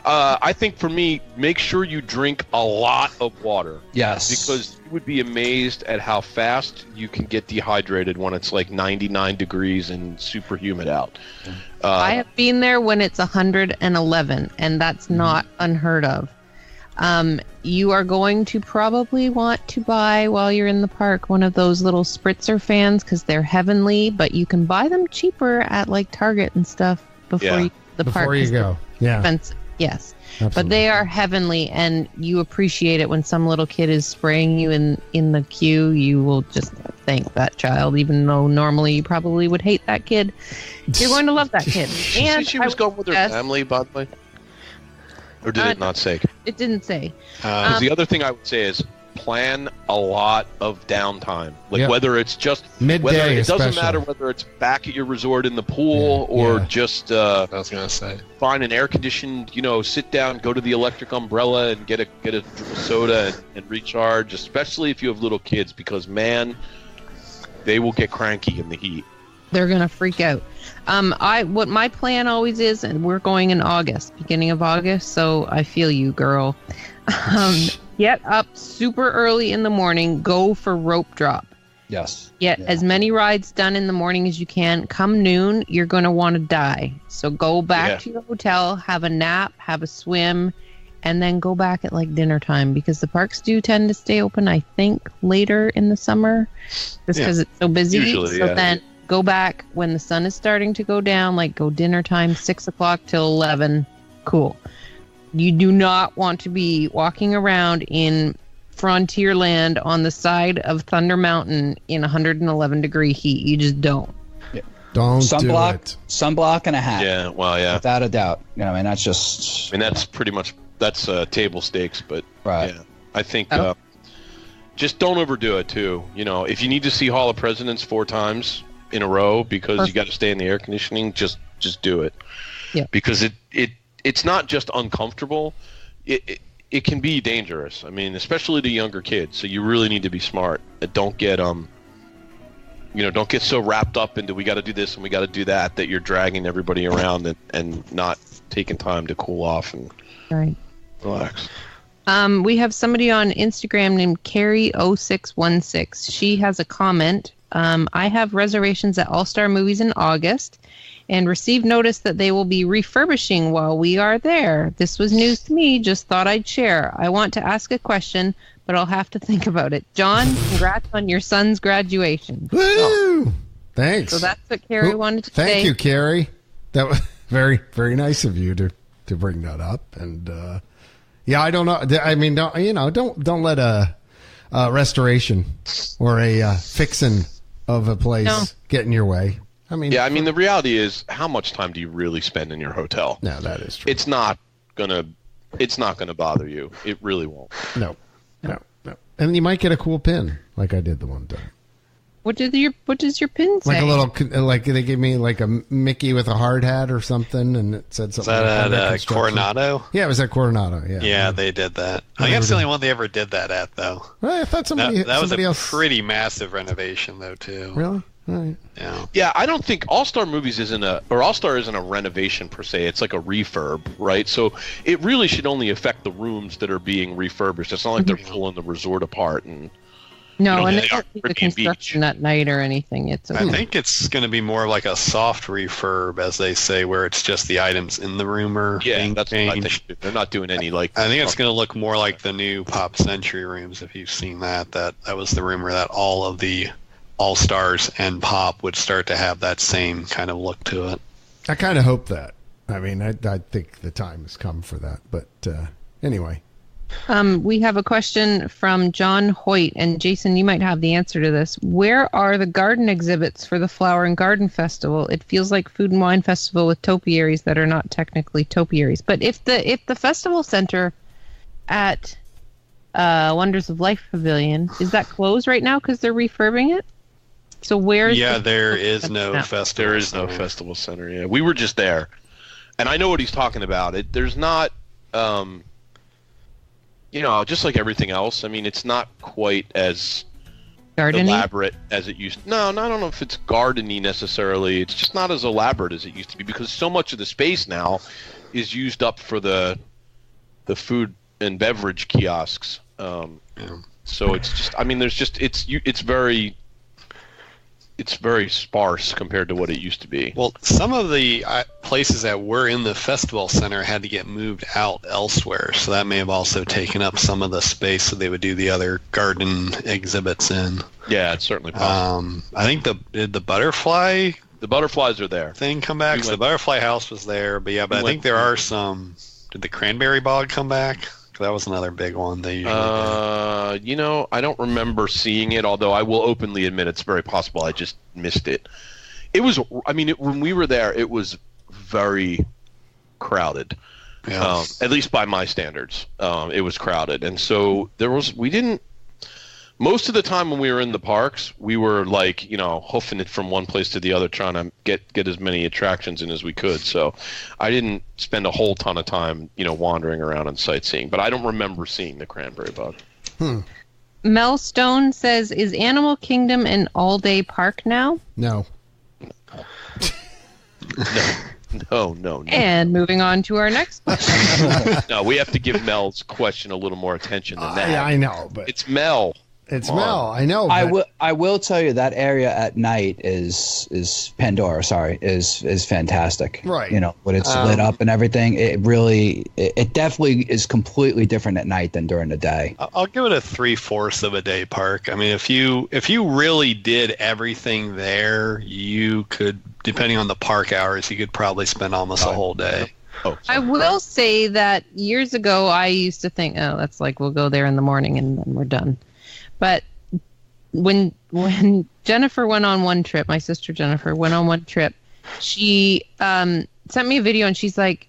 I think for me, make sure you drink a lot of water. Yes. Because you would be amazed at how fast you can get dehydrated when it's like 99 degrees and super humid out. I have been there when it's 111, and that's not unheard of. You are going to probably want to buy, while you're in the park, one of those little spritzer fans, because they're heavenly, but you can buy them cheaper at like Target and stuff before you go. Yeah. Expensive. Yes. Absolutely. But they are heavenly, and you appreciate it when some little kid is spraying you in the queue. You will just thank that child, even though normally you probably would hate that kid. You're going to love that kid. And she was going with her family, by the way? Or did it not say? It didn't say. The other thing I would say is plan a lot of downtime. Like whether it's just midday, it doesn't matter whether it's back at your resort in the pool or just I was gonna say find an air conditioned, sit down, go to the electric umbrella and get a soda and recharge, especially if you have little kids, because man, they will get cranky in the heat. They're gonna freak out. What my plan always is, and we're going in August, beginning of August, so I feel you, girl. Get up super early in the morning, go for rope drop. Yes. Get as many rides done in the morning as you can. Come noon, you're gonna want to die. So go back to your hotel, have a nap, have a swim, and then go back at like dinner time, because the parks do tend to stay open, I think, later in the summer, just because it's so busy. Usually, then go back when the sun is starting to go down, like go dinner time, 6 o'clock till 11. Cool. You do not want to be walking around in Frontierland on the side of Thunder Mountain in 111 degree heat. You just don't. Yeah. Don't sunblock, do it. Sunblock and a hat. Yeah, well, yeah. Without a doubt. That's just... that's pretty much, that's table stakes, but right. Yeah, I think just don't overdo it, too. If you need to see Hall of Presidents 4 times in a row because you got to stay in the air conditioning, just do it. Yeah. Because it's not just uncomfortable, it can be dangerous. I mean, especially to younger kids. So you really need to be smart. Don't get don't get so wrapped up into we got to do this and we got to do that you're dragging everybody around and not taking time to cool off and relax. We have somebody on Instagram named Carrie0616. She has a comment. I have reservations at All Star Movies in August and received notice that they will be refurbishing while we are there. This was news to me, just thought I'd share. I want to ask a question, but I'll have to think about it. John, congrats on your son's graduation. Woo! Thanks. So that's what Carrie wanted to say. Thank you, Carrie. That was very, very nice of you to bring that up. And I don't know. I mean, don't let a restoration or a fixing of a place get in your way. I mean, the reality is, how much time do you really spend in your hotel? No, that is true. It's not gonna bother you. It really won't. No. And you might get a cool pin, like I did the one time. What does your pin say? Like a little, like they gave me like a Mickey with a hard hat or something, and it said something. Was that at Coronado? Yeah, it was at Coronado. Yeah, they did that. I think that's the only one they ever did that at, though. Well, I thought that was a else... pretty massive renovation, though, too. Really? All right. Yeah, I don't think All-Star Movies All-Star isn't a renovation per se. It's like a refurb, right? So it really should only affect the rooms that are being refurbished. It's not like they're pulling the resort apart and. No, and it's not the construction at night or anything. I think it's going to be more like a soft refurb, as they say, where it's just the items in the room are being that's changed. What I think. They're not doing any like. I think it's going to look more like the new Pop Century rooms. If you've seen that was the rumor that all of the All-Stars and Pop would start to have that same kind of look to it. I kind of hope that. I mean, I think the time has come for that. But anyway. We have a question from John Hoyt, and Jason, you might have the answer to this. Where are the garden exhibits for the Flower and Garden Festival? It feels like Food and Wine Festival with topiaries that are not technically topiaries. But if the festival center at Wonders of Life Pavilion. Is that closed right now because they're refurbing it? So where's there is no festival. There is no festival center. Yeah, we were just there, and I know what he's talking about. There's not, just like everything else. I mean, it's not quite as elaborate as it used. No, I don't know if it's gardeny necessarily. It's just not as elaborate as it used to be because so much of the space now is used up for the food and beverage kiosks. So it's just. I mean, there's just it's very sparse compared to what it used to be. Well, some of the places that were in the festival center had to get moved out elsewhere, so that may have also taken up some of the space that they would do the other garden exhibits in. Yeah, it's certainly possible. I think did the butterfly... The butterflies are there. ...thing come back? So the butterfly house was there, but I think there are some... Did the cranberry bog come back? That was another big one they usually did. I don't remember seeing it, although I will openly admit it's very possible I just missed it. It was, when we were there, it was very crowded, at least by my standards. It was crowded. And so most of the time when we were in the parks, we were like, hoofing it from one place to the other, trying to get as many attractions in as we could. So I didn't spend a whole ton of time, wandering around and sightseeing. But I don't remember seeing the cranberry bog. Mel Stone says, is Animal Kingdom an all-day park now? No. No. And moving on to our next question. No, we have to give Mel's question a little more attention than that. I know, but it's Mel. It's Mel. I know. But I will tell you that area at night is Pandora. Sorry, is fantastic. Right. When it's lit up and everything, it definitely is completely different at night than during the day. I'll give it a 3/4 of a day park. I mean, if you really did everything there, you could, depending on the park hours, you could probably spend almost a whole day. I will say that years ago, I used to think, that's like we'll go there in the morning and then we're done. But when Jennifer went on one trip, my sister Jennifer went on one trip, she sent me a video and she's like,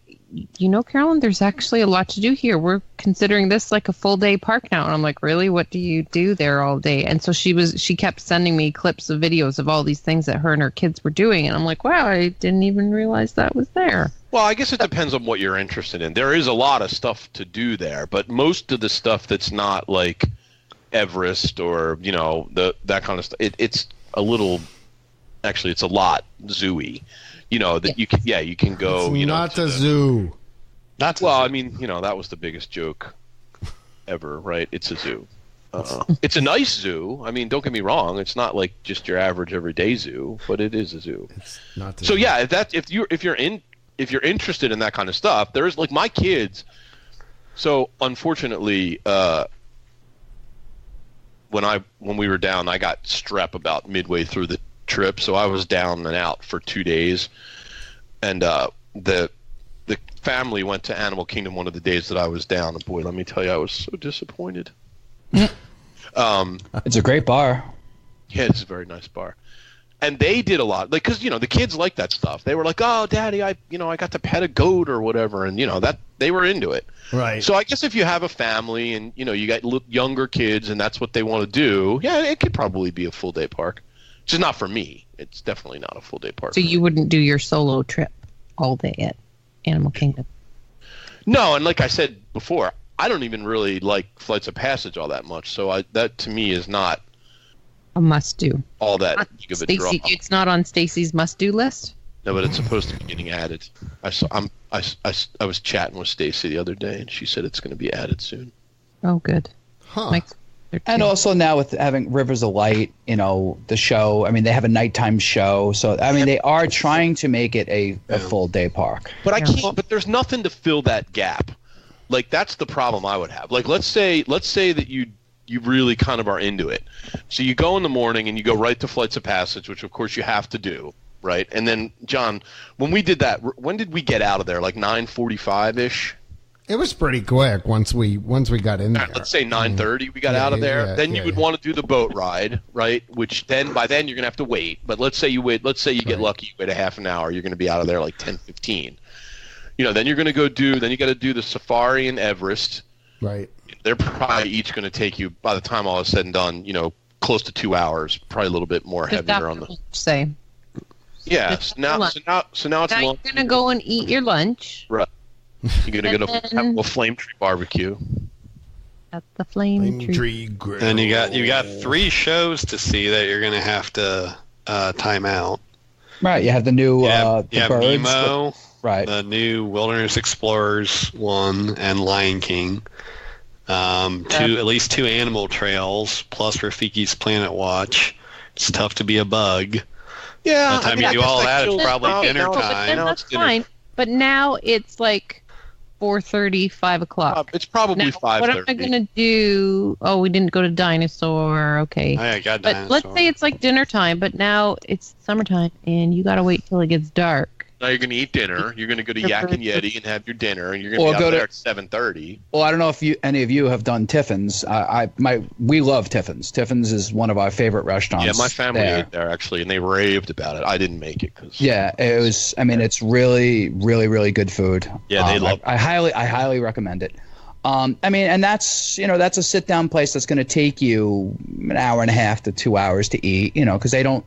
Carolyn, there's actually a lot to do here. We're considering this like a full day park now. And I'm like, really? What do you do there all day? And so she kept sending me clips of videos of all these things that her and her kids were doing. And I'm like, wow, I didn't even realize that was there. Well, I guess it depends on what you're interested in. There is a lot of stuff to do there, but most of the stuff that's not like Everest or that kind of stuff, it's a little, actually it's a lot zooey, that you can go, it's not a zoo. That was the biggest joke ever, right? It's a zoo. It's a nice zoo. I mean, don't get me wrong, it's not like just your average everyday zoo, but it is a zoo. It's not the so zoo. Yeah, if you're interested in that kind of stuff, there's like my kids. So unfortunately, when we were down, I got strep about midway through the trip, so I was down and out for 2 days. And the family went to Animal Kingdom one of the days that I was down, and boy, let me tell you, I was so disappointed. It's a great bar. Yeah, it's a very nice bar. And they did a lot, like, because the kids like that stuff. They were like, "Oh, Daddy, I got to pet a goat or whatever," and that they were into it. Right. So I guess if you have a family and you got younger kids and that's what they want to do, yeah, it could probably be a full day park. Just not for me. It's definitely not a full day park. So you wouldn't do your solo trip all day at Animal Kingdom? No, and like I said before, I don't even really like Flights of Passage all that much. So that to me is not a must-do. All that big of a draw. It's not on Stacy's must-do list? No, but it's supposed to be getting added. I was chatting with Stacy the other day, and she said it's going to be added soon. Oh, good. Huh. And also now with having Rivers of Light, the show. I mean, they have a nighttime show, so I mean, they are trying to make it a full day park. But I can't. But there's nothing to fill that gap. Like that's the problem I would have. Like let's say that you really kind of are into it. So you go in the morning and you go right to Flights of Passage, which of course you have to do, right? And then John, when we did that, when did we get out of there? Like 9:45-ish? It was pretty quick once we got in there. Let's say 9:30 we got out of there. Then you would want to do the boat ride, right? Which then by then you're going to have to wait. But let's say you wait. Let's say you get lucky, you wait a half an hour. You're going to be out of there like 10:15. Then you're going to then you got to do the safari in Everest. Right. they're probably each going to take you, by the time all is said and done, close to 2 hours, probably a little bit more heavier on the. Say. Yeah. So now it's lunch. You're gonna go and eat your lunch. Right. You're gonna go to have a flame tree barbecue. At the flame tree grill. And you got 3 shows to see that you're gonna have to time out. Right. You have the new you have birds. Nemo, right. The new Wilderness Explorers one, and Lion King. At least 2 animal trails plus Rafiki's Planet Watch. It's tough to be a bug. Yeah. By the time you do all that, it's probably dinner time. That's fine. But now it's like 4:30, 5 o'clock. It's probably 5:30. What am I gonna do? Oh, we didn't go to Dinosaur. Okay. I got but Dinosaur. let's say it's like dinner time, but now it's summertime, and you gotta wait till it gets dark. Now you're going to eat dinner. You're going to go to Yak and Yeti and have your dinner, and you're going to be out there at 7:30. Well, I don't know if any of you have done Tiffin's. We love Tiffin's. Tiffin's is one of our favorite restaurants. Yeah, my family ate there actually, and they raved about it. I didn't make it because. Yeah, it was. I mean, it's really, really, really good food. Yeah, they love it. I highly recommend it. I mean, and that's a sit down place that's going to take you an hour and a half to 2 hours to eat. Because they don't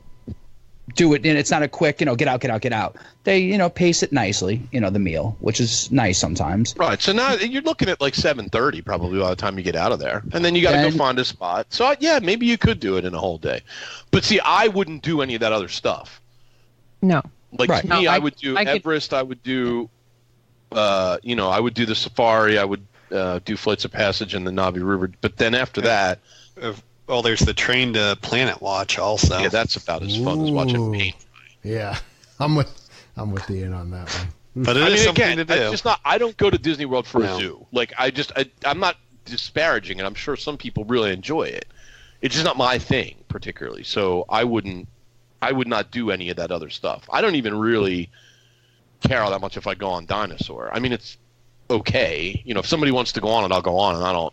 do it, and it's not a quick, get out. They, pace it nicely, the meal, which is nice sometimes. Right. So now you're looking at like 7:30 probably by the time you get out of there, and then you got to go find a spot. So yeah, maybe you could do it in a whole day, but see, I wouldn't do any of that other stuff. No. Like to me, I would do Everest. I would do, I would do the safari. I would do Flights of Passage and the Navi River. But then after that. Well, there's the train to Planet Watch also. Yeah, that's about as fun as watching paint. Yeah, I'm with Ian on that one. But it is something to do. It's just not. I don't go to Disney World for a zoo. Like I'm not disparaging it. I'm sure some people really enjoy it. It's just not my thing particularly. So I would not do any of that other stuff. I don't even really care all that much if I go on Dinosaur. I mean, it's okay. If somebody wants to go on it, I'll go on, and I'm not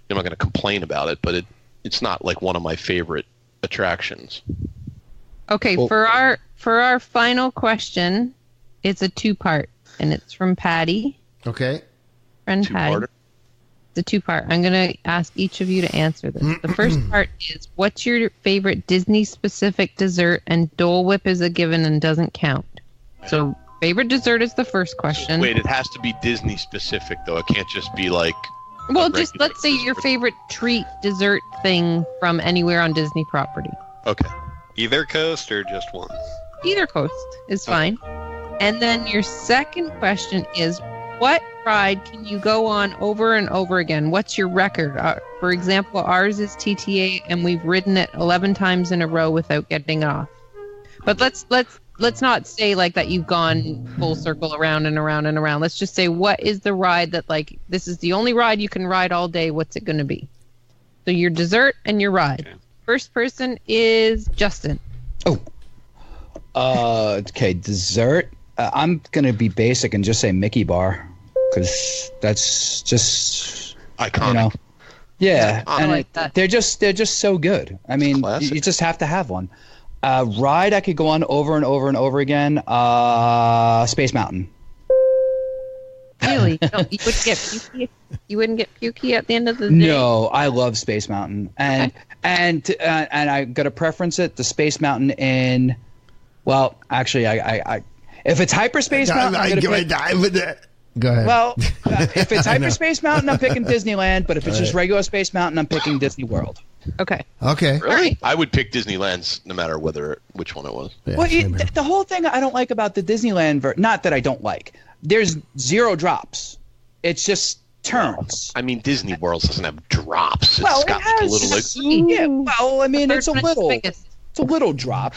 going to complain about it. But it's not like one of my favorite attractions. Okay, well, for our final question, it's a 2-part, and it's from Patty. Okay. Friend Patty. It's a 2-part. I'm going to ask each of you to answer this. The first part is, what's your favorite Disney-specific dessert? And Dole Whip is a given and doesn't count. So favorite dessert is the first question. Wait, it has to be Disney-specific, though. It can't just be like... Well, just let's say your favorite treat, dessert thing from anywhere on Disney property. Okay. Either coast or just one? Either coast is fine. And then your second question is, what ride can you go on over and over again? What's your record? For example, ours is TTA, and we've ridden it 11 times in a row without getting off. But let's not say like that you've gone full circle around and around and around. Let's just say, what is the ride that like this is the only ride you can ride all day? What's it going to be? So your dessert and your ride. Okay. First person is Justin. Okay, dessert. I'm going to be basic and just say Mickey Bar because that's just iconic. Yeah, I and like that. They're just so good. I mean, you just have to have one. Ride I could go on over and over and over again. Space Mountain. Really? You wouldn't get pukey? You wouldn't get pukey at the end of the day? No, I love Space Mountain, and I got to preference it. The Space Mountain in, well, actually, I if it's Hyperspace Mountain, I'm gonna pick. Go ahead. Well, if it's Hyperspace Mountain, I'm picking Disneyland. But if it's just regular Space Mountain, I'm picking Disney World. Okay. Okay. Really? I would pick Disneyland's no matter which one it was. Yeah, well, the whole thing I don't like about the Disneyland, not that I don't like. There's 0 drops. It's just turns. I mean, Disney World doesn't have drops. Well, it's got it has. a little. Yeah. Well, I mean, it's a little drop,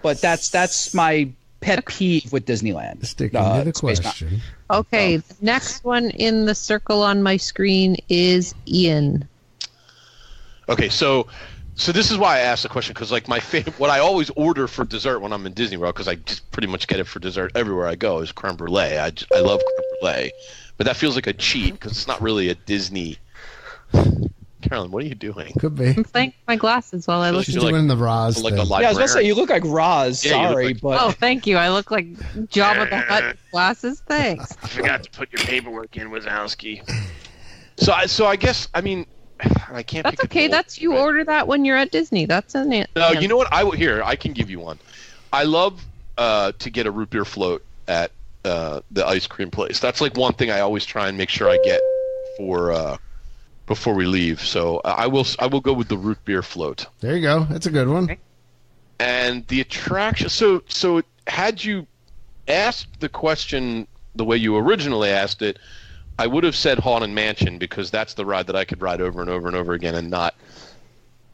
But that's my pet peeve with Disneyland. Sticking to the question. Okay, the next one in the circle on my screen is Ian. Okay, so this is why I asked the question, because like my favorite, what I always order for dessert when I'm in Disney World, because I just pretty much get it for dessert everywhere I go, is creme brulee. I love creme brulee, but that feels like a cheat because it's not really a Disney. Carolyn, what are you doing? Could be. I'm playing with my glasses while I listen. She's doing the Roz like thing. a I was going to say, you look like Roz. Sorry, but... Oh, thank you. I look like Jabba the Hutt glasses. Thanks. I forgot to put your paperwork in, Wazowski. So I guess I mean I can't. That's pick okay. That's you order that when you're at Disney. That's an answer. No, you know what? I can give you one. I love to get a root beer float at the ice cream place. That's like one thing I always try and make sure I get for before we leave. So I will go with the root beer float. There you go. That's a good one. Okay. And the attraction. So had you asked the question the way you originally asked it, I would have said Haunted Mansion because that's the ride that I could ride over and over and over again and not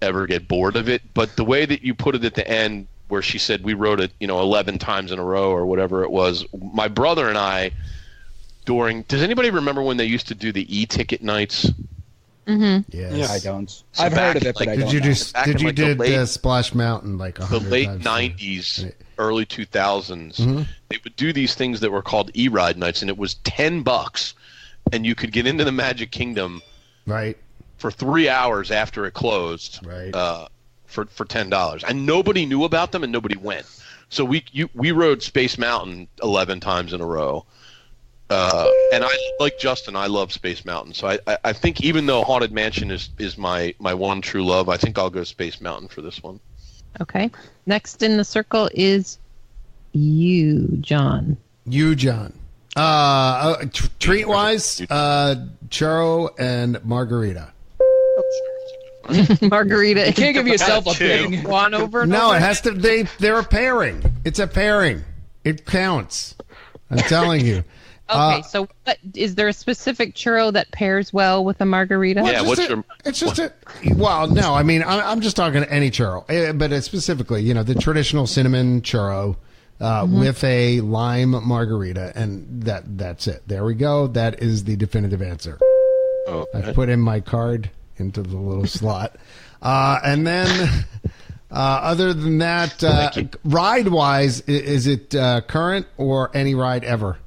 ever get bored of it. But the way that you put it at the end, where she said we rode it, 11 times in a row or whatever it was, my brother and I does anybody remember when they used to do the e-ticket nights? Mm-hmm. Yes. Yeah, I don't. So I've heard of it, but I don't. Did you do Splash Mountain like 100 the late times? 90s, Right. early 2000s, they would do these things that were called e-ride nights, and it was $10, and you could get into the Magic Kingdom Right. for 3 hours after it closed, Right. For $10, and nobody knew about them, and nobody went. So we rode Space Mountain 11 times in a row. And I, like Justin, I love Space Mountain. So I think even though Haunted Mansion is my one true love, I think I'll go Space Mountain for this one. Okay. Next in the circle is you, John. Treat-wise, churro and margarita. Margarita. You can't give yourself a thing. One over and No, over. it has to. They're a pairing. It's a pairing. It counts. I'm telling you. Okay, so what, is there a specific churro that pairs well with a margarita? Yeah, Well, no, I mean, I'm just talking any churro, but it's specifically, the traditional cinnamon churro with a lime margarita, and that's it. There we go. That is the definitive answer. Okay. I put in my card into the little slot, and then other than that, ride-wise, is it current or any ride ever?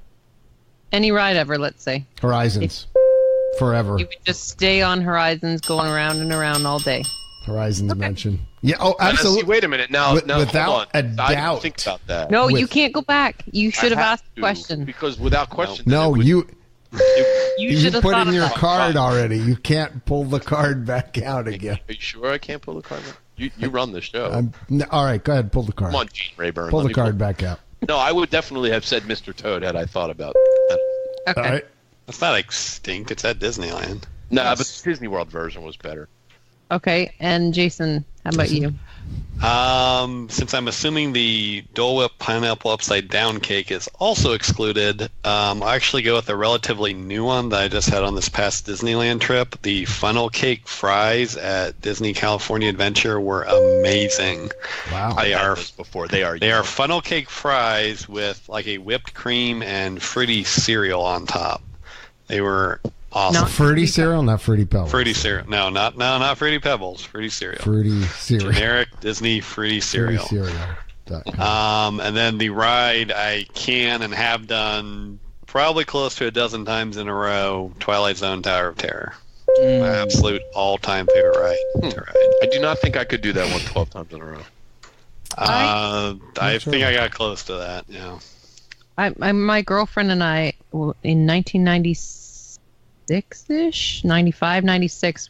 Any ride ever, let's say. Horizons. Forever. You would just stay on Horizons going around and around all day. Horizons mention. Yeah, oh, absolutely. Wait a minute. Now, without hold on. a I doubt. didn't think about that. No, you can't go back. You should have asked the question. Because without question. No, You should you have put thought in of your that. card already. You can't pull the card back out again. Are you sure I can't pull the card back? You run the show. All right, go ahead. Pull the card. Come on, Gene Rayburn. Pull let the me card back out. No, I would definitely have said Mr. Toad had I thought about that. Okay. All right. That's not extinct. It's at Disneyland. No, but the Disney World version was better. Okay, and Jason, how about you? Since I'm assuming the Dole Whip pineapple upside down cake is also excluded, I'll actually go with a relatively new one that I just had on this past Disneyland trip. The funnel cake fries at Disney California Adventure were amazing. Wow. I had those before. They are funnel cake fries with like a whipped cream and fruity cereal on top. They were awesome. Fruity cereal, not Fruity Pebbles. Fruity cereal. No, not Fruity Pebbles. Fruity cereal. Fruity cereal. Generic Disney fruity cereal. And then the ride I can and have done probably close to a dozen times in a row, Twilight Zone Tower of Terror. My absolute all-time favorite ride to ride. I do not think I could do that one 12 times in a row. I think I got close to that, yeah. My girlfriend and I, in 1996-ish, 95, 96,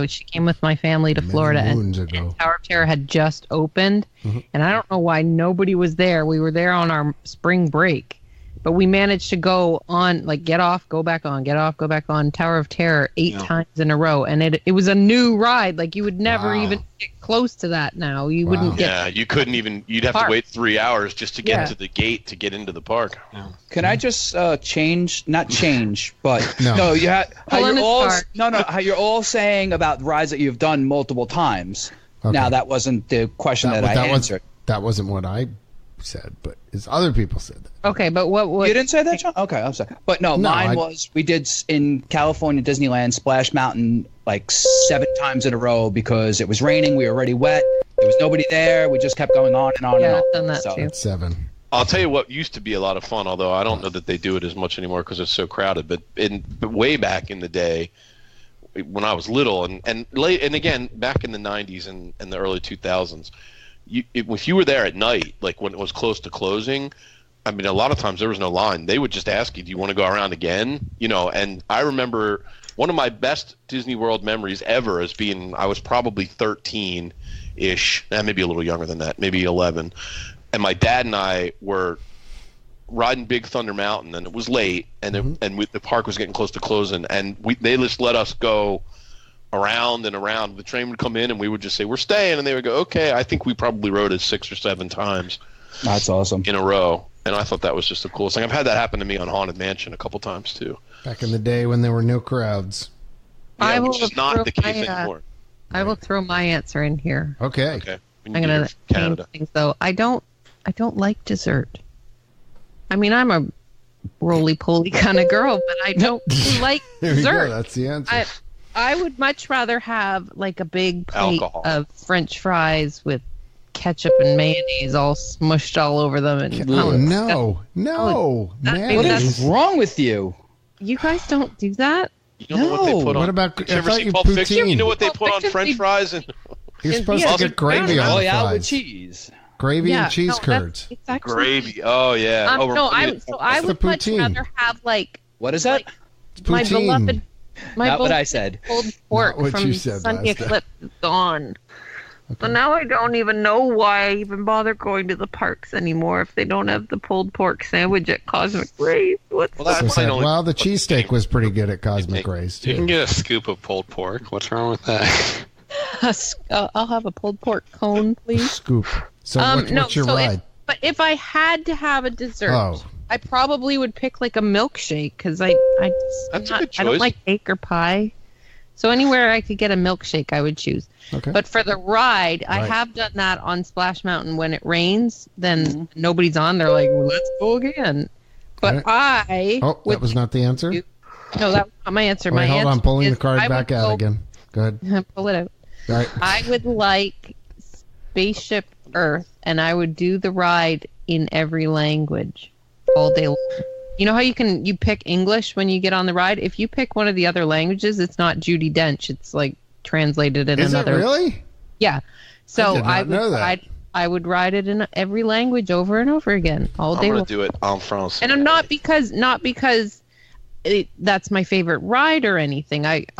she came with my family to Florida, and Tower of Terror had just opened, and I don't know why nobody was there. We were there on our spring break, but we managed to go on, like, get off, go back on, get off, go back on Tower of Terror 8 times in a row, and it was a new ride. Like, you would never even get close to that now. You wouldn't get... Yeah, you couldn't even... You'd have to wait 3 hours just to get to the gate to get into the park. Yeah. Can I just change? Not change, but No. you how you're all card. how you're all saying about rides that you've done multiple times. Okay. Now that wasn't the question that I answered. That wasn't what I said, but other people said that. Okay, but what You didn't say that, John? Okay, I'm sorry. But no, mine was we did in California Disneyland Splash Mountain like 7 times in a row because it was raining. We were already wet. There was nobody there. We just kept going on and on and on. I've done that too. 7. I'll tell you what used to be a lot of fun, although I don't know that they do it as much anymore because it's so crowded. But way back in the day, when I was little, and again back in the 90s and the early 2000s, if you were there at night, like when it was close to closing, I mean, a lot of times there was no line. They would just ask you, "Do you want to go around again?" And I remember one of my best Disney World memories ever is I was probably 13-ish, maybe a little younger than that, maybe 11. And my dad and I were riding Big Thunder Mountain, and it was late, and the park was getting close to closing, and they just let us go around and around. The train would come in, and we would just say, we're staying, and they would go, okay. I think we probably rode it 6 or 7 times. That's awesome. In a row. And I thought that was just the coolest thing. I've had that happen to me on Haunted Mansion a couple times, too. Back in the day when there were no crowds. Yeah, which is not the case anymore. I will throw my answer in here. Okay. I'm going to change things, though. I don't like dessert. I mean, I'm a roly-poly kind of girl, but I don't like There dessert. you go. That's the answer. I would much rather have like a big plate of French fries with ketchup and mayonnaise all smushed all over them. And no, what is wrong with you? You guys don't do that? You don't know what they put on. What about Did you ever see Pulp Fiction? You know what they put on French fries? You're supposed to get gravy on the fries. With cheese. Gravy and cheese curds. Gravy. Oh, yeah. I would much rather have like... What is that? My beloved... Not what I said. Pulled pork from Sunday Eclipse is gone. Okay. So now I don't even know why I even bother going to the parks anymore if they don't have the pulled pork sandwich at Cosmic Rays. Well, the cheesesteak was pretty good at Cosmic Rays, too. You can get a scoop of pulled pork. What's wrong with that? I'll have a pulled pork cone, please. Scoop. So what's your ride? But if I had to have a dessert, I probably would pick like a milkshake because I don't like cake or pie. So anywhere I could get a milkshake, I would choose. Okay. But for the ride, I have done that on Splash Mountain when it rains. Then nobody's on. They're like, well, let's go again. But that was not the answer? No, that was not my answer. Wait, hold on. I'm pulling the card back out again. Go ahead. Pull it out. All right. I would like Spaceship Earth, and I would do the ride in every language all day long. You know how you pick English when you get on the ride? If you pick one of the other languages, it's not Judi Dench. It's like translated in another. Is it really? Yeah. So I did not know that. I would ride it in every language over and over again all day. I'm gonna do it en France. And I'm not because that's my favorite ride or anything. It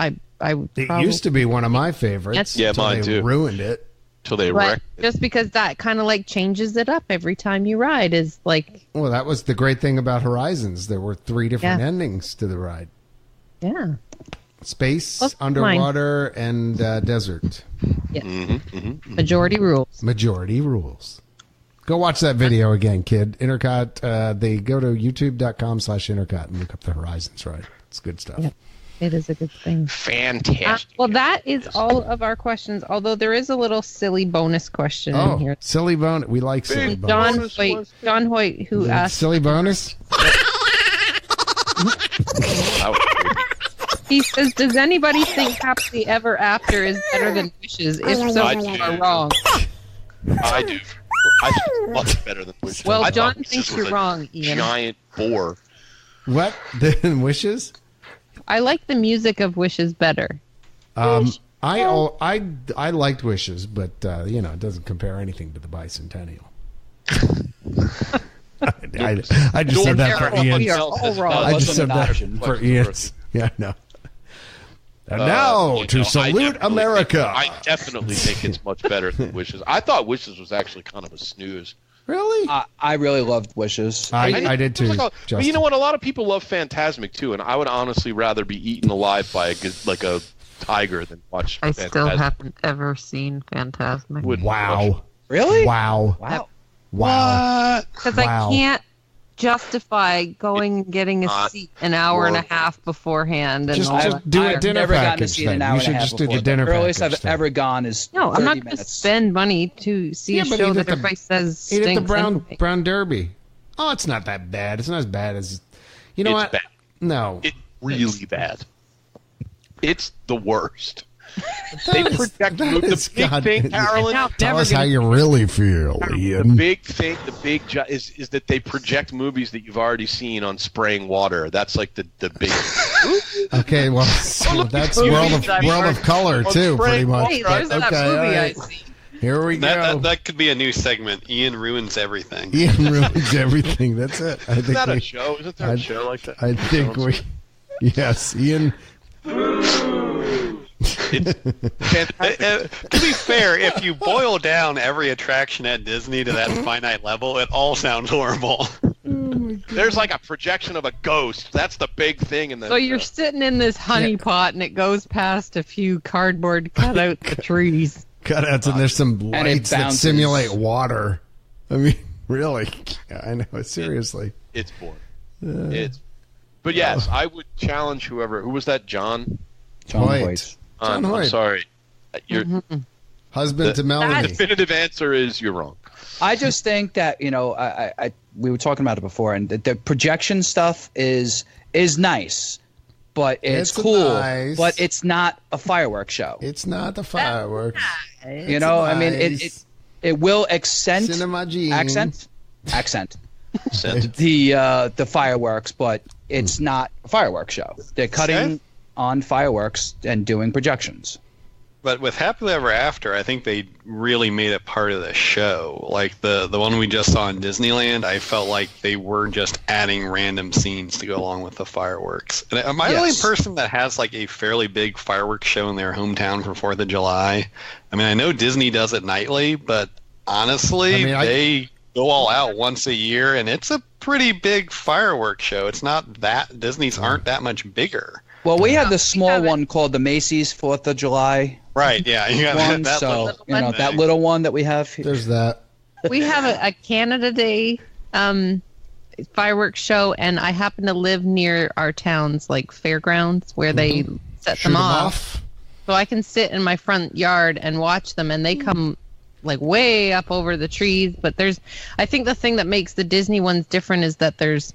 used to be one of my favorites. Yeah, mine too. Ruined it. Till they wrecked it. Just because that kind of like changes it up every time you ride is like. Well, that was the great thing about Horizons. There were 3 different endings to the ride. Yeah. Space, underwater, and desert. Yeah. Majority rules. Majority rules. Go watch that video again, kid. INTERCOT. They go to youtube.com/INTERCOT and look up the Horizons ride. It's good stuff. Yeah. It is a good thing. Fantastic. Well, that is all of our questions, although there is a little silly bonus question in here. Silly bonus. We like silly bonus. John Hoyt, who asked... Silly bonus? He says, does anybody think Happily Ever After is better than Wishes? If so, you are wrong. I do. I think it's much better than Wishes. Well, John thinks you're wrong, Ian. Giant bore. What? Than Wishes? I like the music of Wishes better. I liked Wishes, but it doesn't compare anything to the Bicentennial. I just said that for Ian. I just said that for Ian. Yeah, no. And now to salute America. I definitely think it's much better than Wishes. I thought Wishes was actually kind of a snooze. Really? I really loved Wishes. I did too. But you know what? A lot of people love Fantasmic too, and I would honestly rather be eaten alive by a tiger than watch. I still haven't ever seen Fantasmic. Wow. Really? Wow. Because I can't justify going and getting a seat an hour and a half beforehand. And just do a dinner package thing. You should just do the dinner package. The earliest I've ever gone is 30 I'm not going to spend money to see a show that everybody says stinks. Eat at the Brown Derby. Oh, it's not that bad. It's not as bad as... You know what? Bad. No. It's really bad. It's the worst. They project the big thing, Carolyn. Tell us how you really feel, Ian. The big thing, is that they project movies that you've already seen on spraying water. That's like the big. Okay, well, that's World of Color too, pretty much. Hey, there's that movie I see. Here we go. That could be a new segment. Ian ruins everything. Ian ruins everything. That's it. Isn't that a show? Isn't there a show like that? I think we. Yes, Ian. To be fair, if you boil down every attraction at Disney to that finite level, it all sounds horrible. There's like a projection of a ghost. That's the big thing in the. So you're sitting in this honey pot, and it goes past a few cardboard cutout the trees. Cutouts, and there's some lights that bounces. simulate water. I mean, really? Yeah, I know. Seriously. It's boring. But yes, I would challenge whoever. Who was that? John Hoyt. I'm sorry. Your Husband to Melanie. The definitive answer is you're wrong. I just think that, you know, we were talking about it before, and the projection stuff is nice, but it's cool, nice. but it's not a fireworks show. It's not the fireworks. You know, I mean, it will accent the fireworks, but it's not a fireworks show. They're cutting on fireworks and doing projections. But with Happily Ever After, I think they really made it part of the show. Like the one we just saw in Disneyland, I felt like they were just adding random scenes to go along with the fireworks. And am I the only person that has like a fairly big fireworks show in their hometown for 4th of July? I mean, I know Disney does it nightly, but honestly, they go all out once a year, and it's a pretty big fireworks show. It's not that Disney's aren't that much bigger. Well, we had the small one called the Macy's 4th of July. Right, yeah. You got one, that so, little you know, that little one that we have here. There's that. We have a Canada Day fireworks show, and I happen to live near our town's like fairgrounds where they set them off. So I can sit in my front yard and watch them, and they come like way up over the trees. But I think the thing that makes the Disney ones different is that there's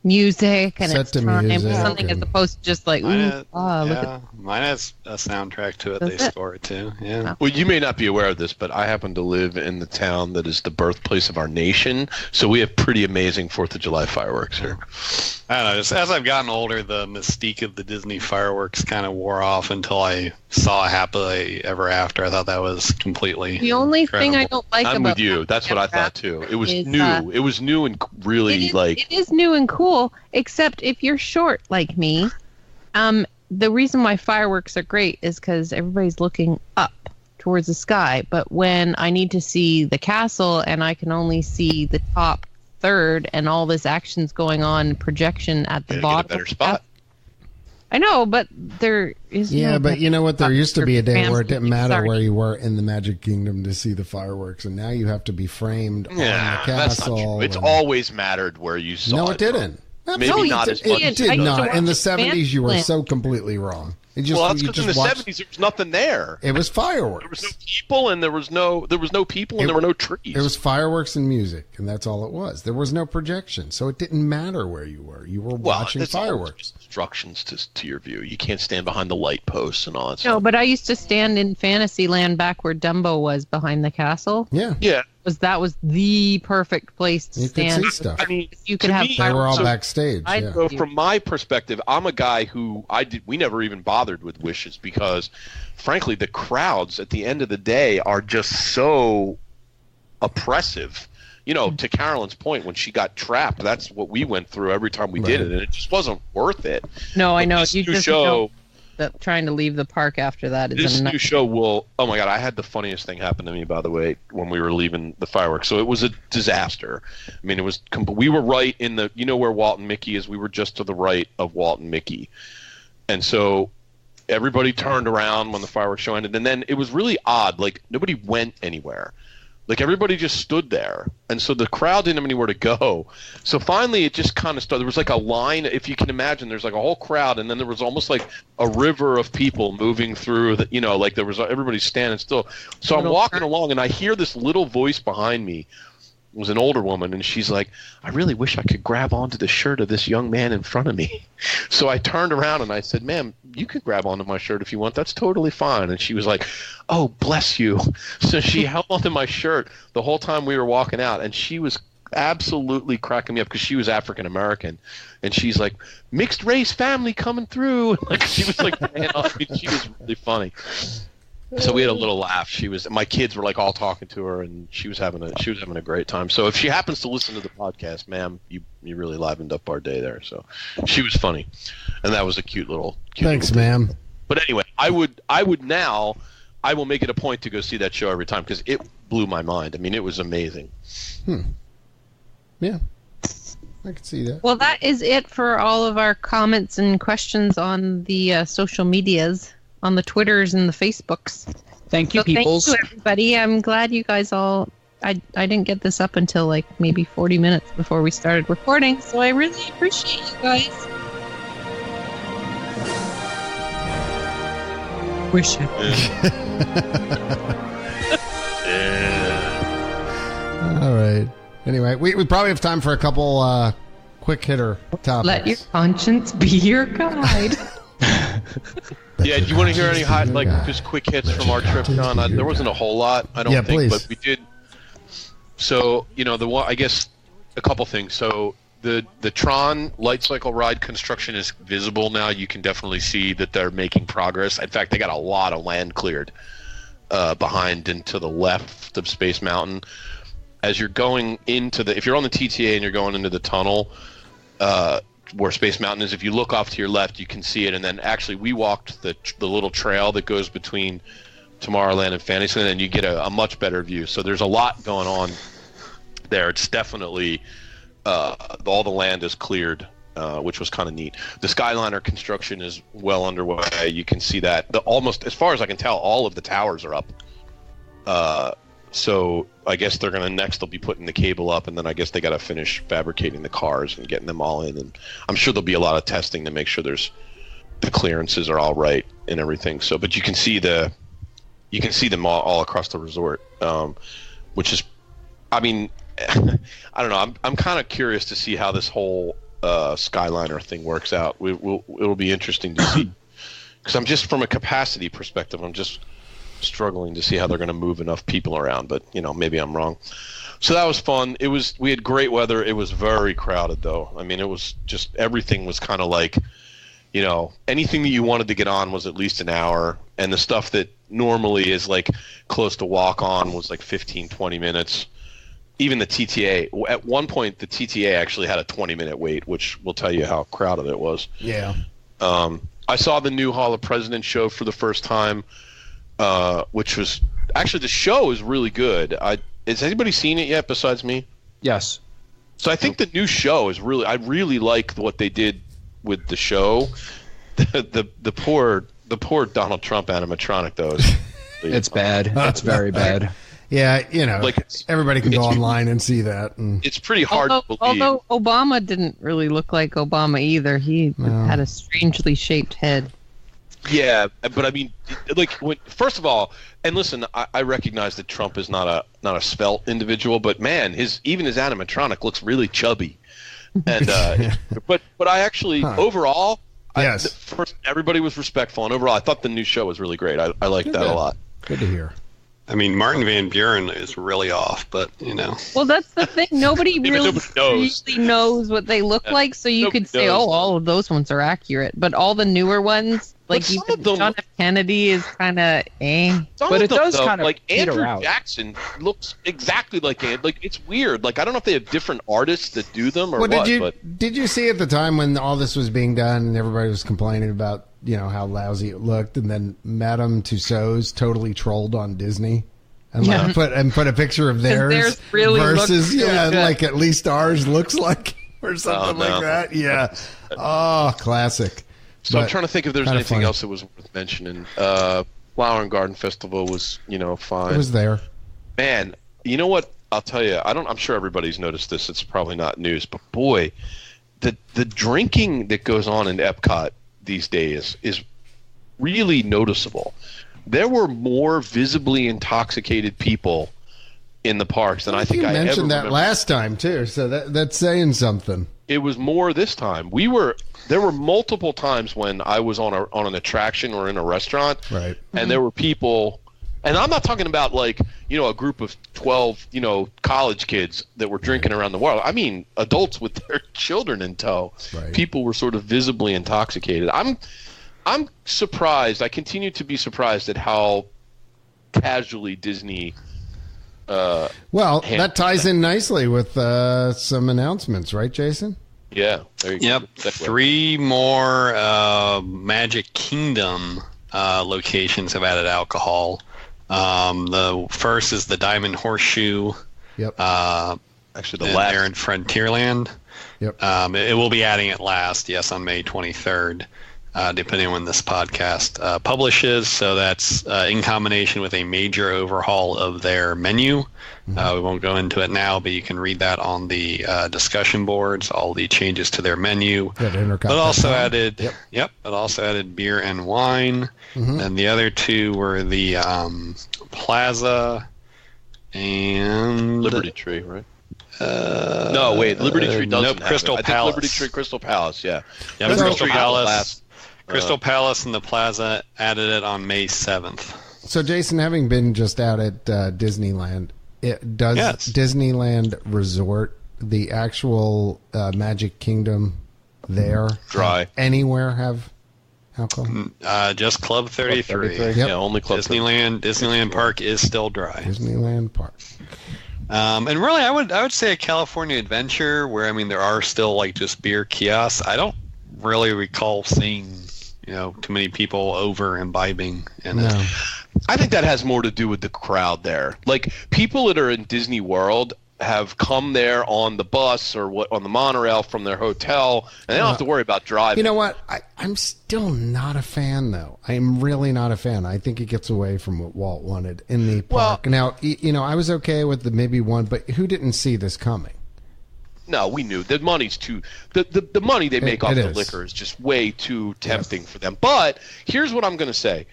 music and it's time something as opposed to just like look at mine has a soundtrack to it. They score it too. Yeah. Well, you may not be aware of this, but I happen to live in the town that is the birthplace of our nation, so we have pretty amazing 4th of July fireworks here. I don't know. Just as I've gotten older, the mystique of the Disney fireworks kind of wore off until I saw Happily Ever After. I thought that was completely the only incredible. thing I don't like I'm about with you. That's what I thought too. It was new. It was new and really it is new and cool, except if you're short like me. The reason why fireworks are great is because everybody's looking up towards the sky. But when I need to see the castle and I can only see the top third and all this action's going on, projection at the bottom. Get a better spot. I know, but there is but you know what? There used to be a day where it didn't matter where you were in the Magic Kingdom to see the fireworks, and now you have to be framed on the castle. That's not true. It's always mattered where you saw it. No, it didn't. Maybe not as much. It did not. In the 70s, you were so completely wrong. Well, that's because in the 70s there was nothing there. It was fireworks. There was no people, and there was no people, and there were no trees. It was fireworks and music, and that's all it was. There was no projection, so it didn't matter where you were. You were watching fireworks. Instructions to your view. You can't stand behind the light posts and all that stuff. No, but I used to stand in Fantasyland back where Dumbo was behind the castle. Yeah. That was the perfect place to stand. You could see stuff. I mean, you could have. They were all backstage. So from my perspective, I'm a guy who we never even bothered with wishes because, frankly, the crowds at the end of the day are just so oppressive. You know, to Carolyn's point, when she got trapped, that's what we went through every time we did it, and it just wasn't worth it. No, I know. This new show. That trying to leave the park after that is this new show will. Oh my God! I had the funniest thing happen to me, by the way, when we were leaving the fireworks. So it was a disaster. I mean, it was. We were right in the. You know where Walt and Mickey is. We were just to the right of Walt and Mickey, and so everybody turned around when the fireworks show ended, and then it was really odd. Like nobody went anywhere. Like everybody just stood there, and so the crowd didn't have anywhere to go. So finally, it just kind of started. There was like a line, if you can imagine. There's like a whole crowd, and then there was almost like a river of people moving through. Like there was everybody standing still. So I'm walking along, and I hear this little voice behind me. It was an older woman, and she's like, "I really wish I could grab onto the shirt of this young man in front of me." So I turned around and I said, "Ma'am, you can grab onto my shirt if you want. That's totally fine." And she was like, "Oh, bless you." So she held onto my shirt the whole time we were walking out, and she was absolutely cracking me up because she was African American, and she's like, "Mixed race family coming through." Like she was like, man, I mean, she was really funny. So we had a little laugh. My kids were like all talking to her, and she was having a great time. So if she happens to listen to the podcast, ma'am, you really livened up our day there. So she was funny, and that was a cute little. Thanks, ma'am. But anyway, I will make it a point to go see that show every time because it blew my mind. I mean, it was amazing. Yeah, I can see that. Well, that is it for all of our comments and questions on the social medias. On the Twitters and the Facebooks. Thank you, peoples. Thank you, everybody. I'm glad you guys all... I didn't get this up until like maybe 40 minutes before we started recording, so I really appreciate you guys. Wish it. All right. Anyway, we probably have time for a couple quick hitter topics. Let your conscience be your guide. Yeah, do you want to hear any just quick hits from our trip, John? There wasn't a whole lot, I don't think, please. But we did. So, I guess a couple things. So the Tron light cycle ride construction is visible now. You can definitely see that they're making progress. In fact, they got a lot of land cleared behind and to the left of Space Mountain. As you're going if you're on the TTA and you're going into the tunnel, where Space Mountain is, if you look off to your left, you can see it. And then actually we walked the little trail that goes between Tomorrowland and Fantasyland, and you get a much better view. So there's a lot going on there. It's definitely all the land is cleared, which was kind of neat. The Skyliner construction is well underway. You can see that. Almost, as far as I can tell, all of the towers are up. So I guess they'll be putting the cable up, and then I guess they got to finish fabricating the cars and getting them all in. And I'm sure there'll be a lot of testing to make sure the clearances are all right and everything. So, but you can see them all across the resort, which is, I mean, I don't know. I'm kind of curious to see how this whole Skyliner thing works out. It'll be interesting to see, because I'm just, from a capacity perspective, I'm just struggling to see how they're going to move enough people around, but maybe I'm wrong. So that was fun. We had great weather. It was very crowded though. I mean, it was just, everything was kind of like, anything that you wanted to get on was at least an hour, and the stuff that normally is like close to walk on was like 15-20 minutes. Even the TTA, at one point the TTA actually had a 20-minute wait, which will tell you how crowded it was. Yeah. I saw the new Hall of Presidents show for the first time, which was actually, the show is really good. Has anybody seen it yet besides me? Yes. So I think the new show is I really like what they did with the show. The poor Donald Trump animatronic though is it's bad. It's very bad. Yeah, everybody can go online and see that. And it's pretty hard to believe. Although Obama didn't really look like Obama either. He had a strangely shaped head. Yeah, but I mean, first of all, and listen, I recognize that Trump is not a svelte individual, but man, even his animatronic looks really chubby. And but I actually overall, yes, first, everybody was respectful, and overall, I thought the new show was really great. I liked that a lot. Good to hear. I mean, Martin Van Buren is really off, but Well, that's the thing. Nobody really knows what they look like, so you could say, all of those ones are accurate. But all the newer ones, like even John F. Kennedy is kind of But it does kind of like Andrew Jackson looks exactly like it's weird. Like, I don't know if they have different artists that do them or what. Did you see at the time when all this was being done and everybody was complaining about how lousy it looked, and then Madame Tussauds totally trolled on Disney and put a picture of theirs really versus really like at least ours looks like, or something like that. Yeah. Oh, classic. So I'm trying to think if there's anything else that was worth mentioning. Flower and Garden Festival was fine. It was there. Man, you know what? I'll tell you. I'm sure everybody's noticed this. It's probably not news, but boy, the drinking that goes on in Epcot these days is really noticeable. There were more visibly intoxicated people in the parks than I think I ever remember. You mentioned that last time too, so that's saying something. It was more this time. There were multiple times when I was on an attraction or in a restaurant, right? And there were people, and I'm not talking about like a group of 12 college kids that were drinking around the world. I mean adults with their children in tow. Right. People were sort of visibly intoxicated. I'm surprised. I continue to be surprised at how casually Disney. Well, that ties in nicely with some announcements, right, Jason? Yeah. Yep. 3 more Magic Kingdom locations have added alcohol. The first is the Diamond Horseshoe. Yep. Actually, the last. There in Frontierland. Yep. It will be adding it last, yes, on May 23rd, depending on when this podcast publishes. So that's in combination with a major overhaul of their menu. We won't go into it now, but you can read that on the discussion boards, all the changes to their menu. It also added, it also added beer and wine. And the other 2 were the Plaza and Liberty Tree, right? No, wait. Liberty Tree doesn't have Crystal it. Palace. Liberty Tree, Crystal Palace, yeah. Yeah, Crystal Palace. Crystal Palace and the Plaza added it on May 7th. So, Jason, having been just out at Disneyland, does Disneyland Resort, the actual Magic Kingdom there, dry anywhere have alcohol? Just Club 33. Yep. Yeah, only Club Disneyland Park is still dry. Disneyland Park. And really, I would say a California Adventure, where there are still like just beer kiosks. I don't really recall seeing too many people over imbibing in it. I think that has more to do with the crowd there. Like, people that are in Disney World have come there on the bus or on the monorail from their hotel, and they don't have to worry about driving. You know what? I'm still not a fan, though. I'm really not a fan. I think it gets away from what Walt wanted in the park. Now, I was okay with the maybe one, but who didn't see this coming? No, we knew the money's too. The money they make off the liquor is just way too tempting for them. But here's what I'm going to say: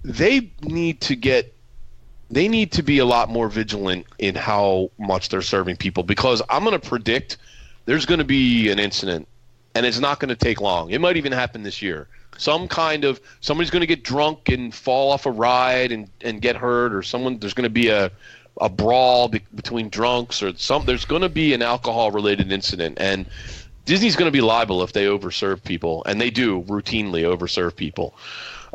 they need to be a lot more vigilant in how much they're serving people, because I'm going to predict there's going to be an incident, and it's not going to take long. It might even happen this year. Somebody's going to get drunk and fall off a ride and get hurt, or there's going to be a brawl between drunks, or there's going to be an alcohol-related incident, and Disney's going to be liable if they overserve people, and they do routinely overserve people.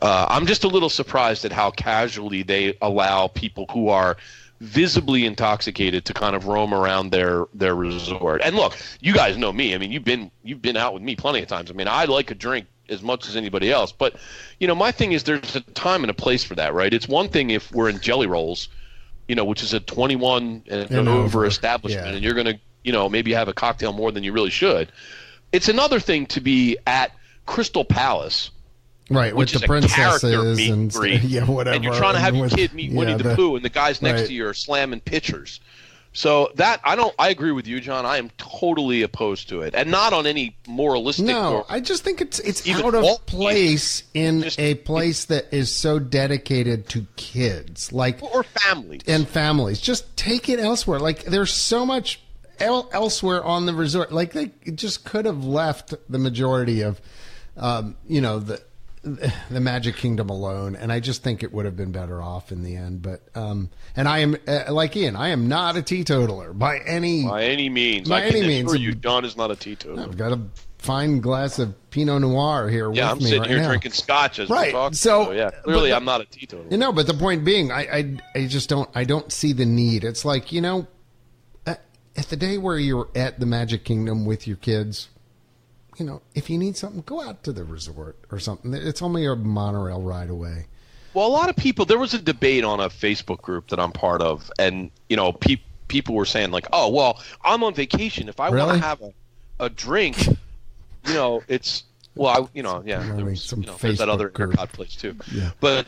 I'm just a little surprised at how casually they allow people who are visibly intoxicated to kind of roam around their resort. And look, you guys know me. You've been out with me plenty of times. I like a drink as much as anybody else. But my thing is, there's a time and a place for that, right? It's one thing if we're in Jelly Rolls, which is a 21 and over establishment, and you're going to maybe have a cocktail more than you really should. It's another thing to be at Crystal Palace. Right, with the princesses and whatever. And you're trying to have your kid meet Winnie the Pooh, and the guys next to you are slamming pitchers. So I agree with you, John. I am totally opposed to it, and not on any moralistic. No, I just think it's out of place in a place that is so dedicated to kids, or families and families. Just take it elsewhere. Like, there's so much elsewhere on the resort. Like, they just could have left the majority of, the Magic Kingdom alone, and I just think it would have been better off in the end. But and I am like Ian, I am not a teetotaler by any means. I can assure you, Don is not a teetotaler. I've got a fine glass of Pinot Noir here with me. Yeah, I'm sitting here drinking scotch as we're talking. So yeah, clearly I'm not a teetotaler. But the point being, I just don't see the need. It's like, at the day where you're at the Magic Kingdom with your kids, if you need something, go out to the resort or something. It's only a monorail ride away. Well, a lot of people, there was a debate on a Facebook group that I'm part of, and, people were saying, like, oh, well, I'm on vacation. If I want to have a drink, it's, well, there's that other INTERCOT place, too. Yeah. But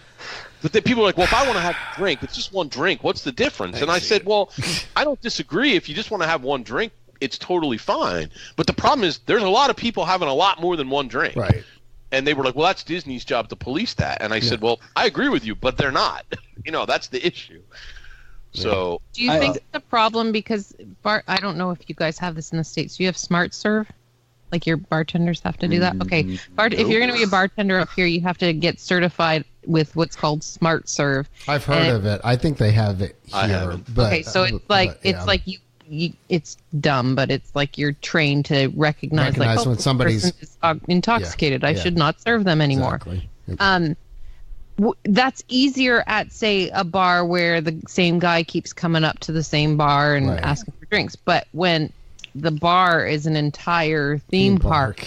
then people are like, well, if I want to have a drink, it's just one drink. What's the difference? And I said, well, I don't disagree. If you just want to have one drink, it's totally fine. But the problem is there's a lot of people having a lot more than one drink. Right. And they were like, well, that's Disney's job to police that. And I said, well, I agree with you, but they're not. That's the issue. So do you think the problem, because I don't know if you guys have this in the States, do you have Smart Serve? Like, your bartenders have to do that? Okay. If you're going to be a bartender up here, you have to get certified with what's called Smart Serve. I've heard of it. I think they have it here. I haven't. But, okay, so it's like it's dumb, but it's like you're trained to recognize like, when somebody's is intoxicated. I should not serve them anymore. Exactly. That's easier at, say, a bar where the same guy keeps coming up to the same bar and asking for drinks. But when the bar is an entire theme park,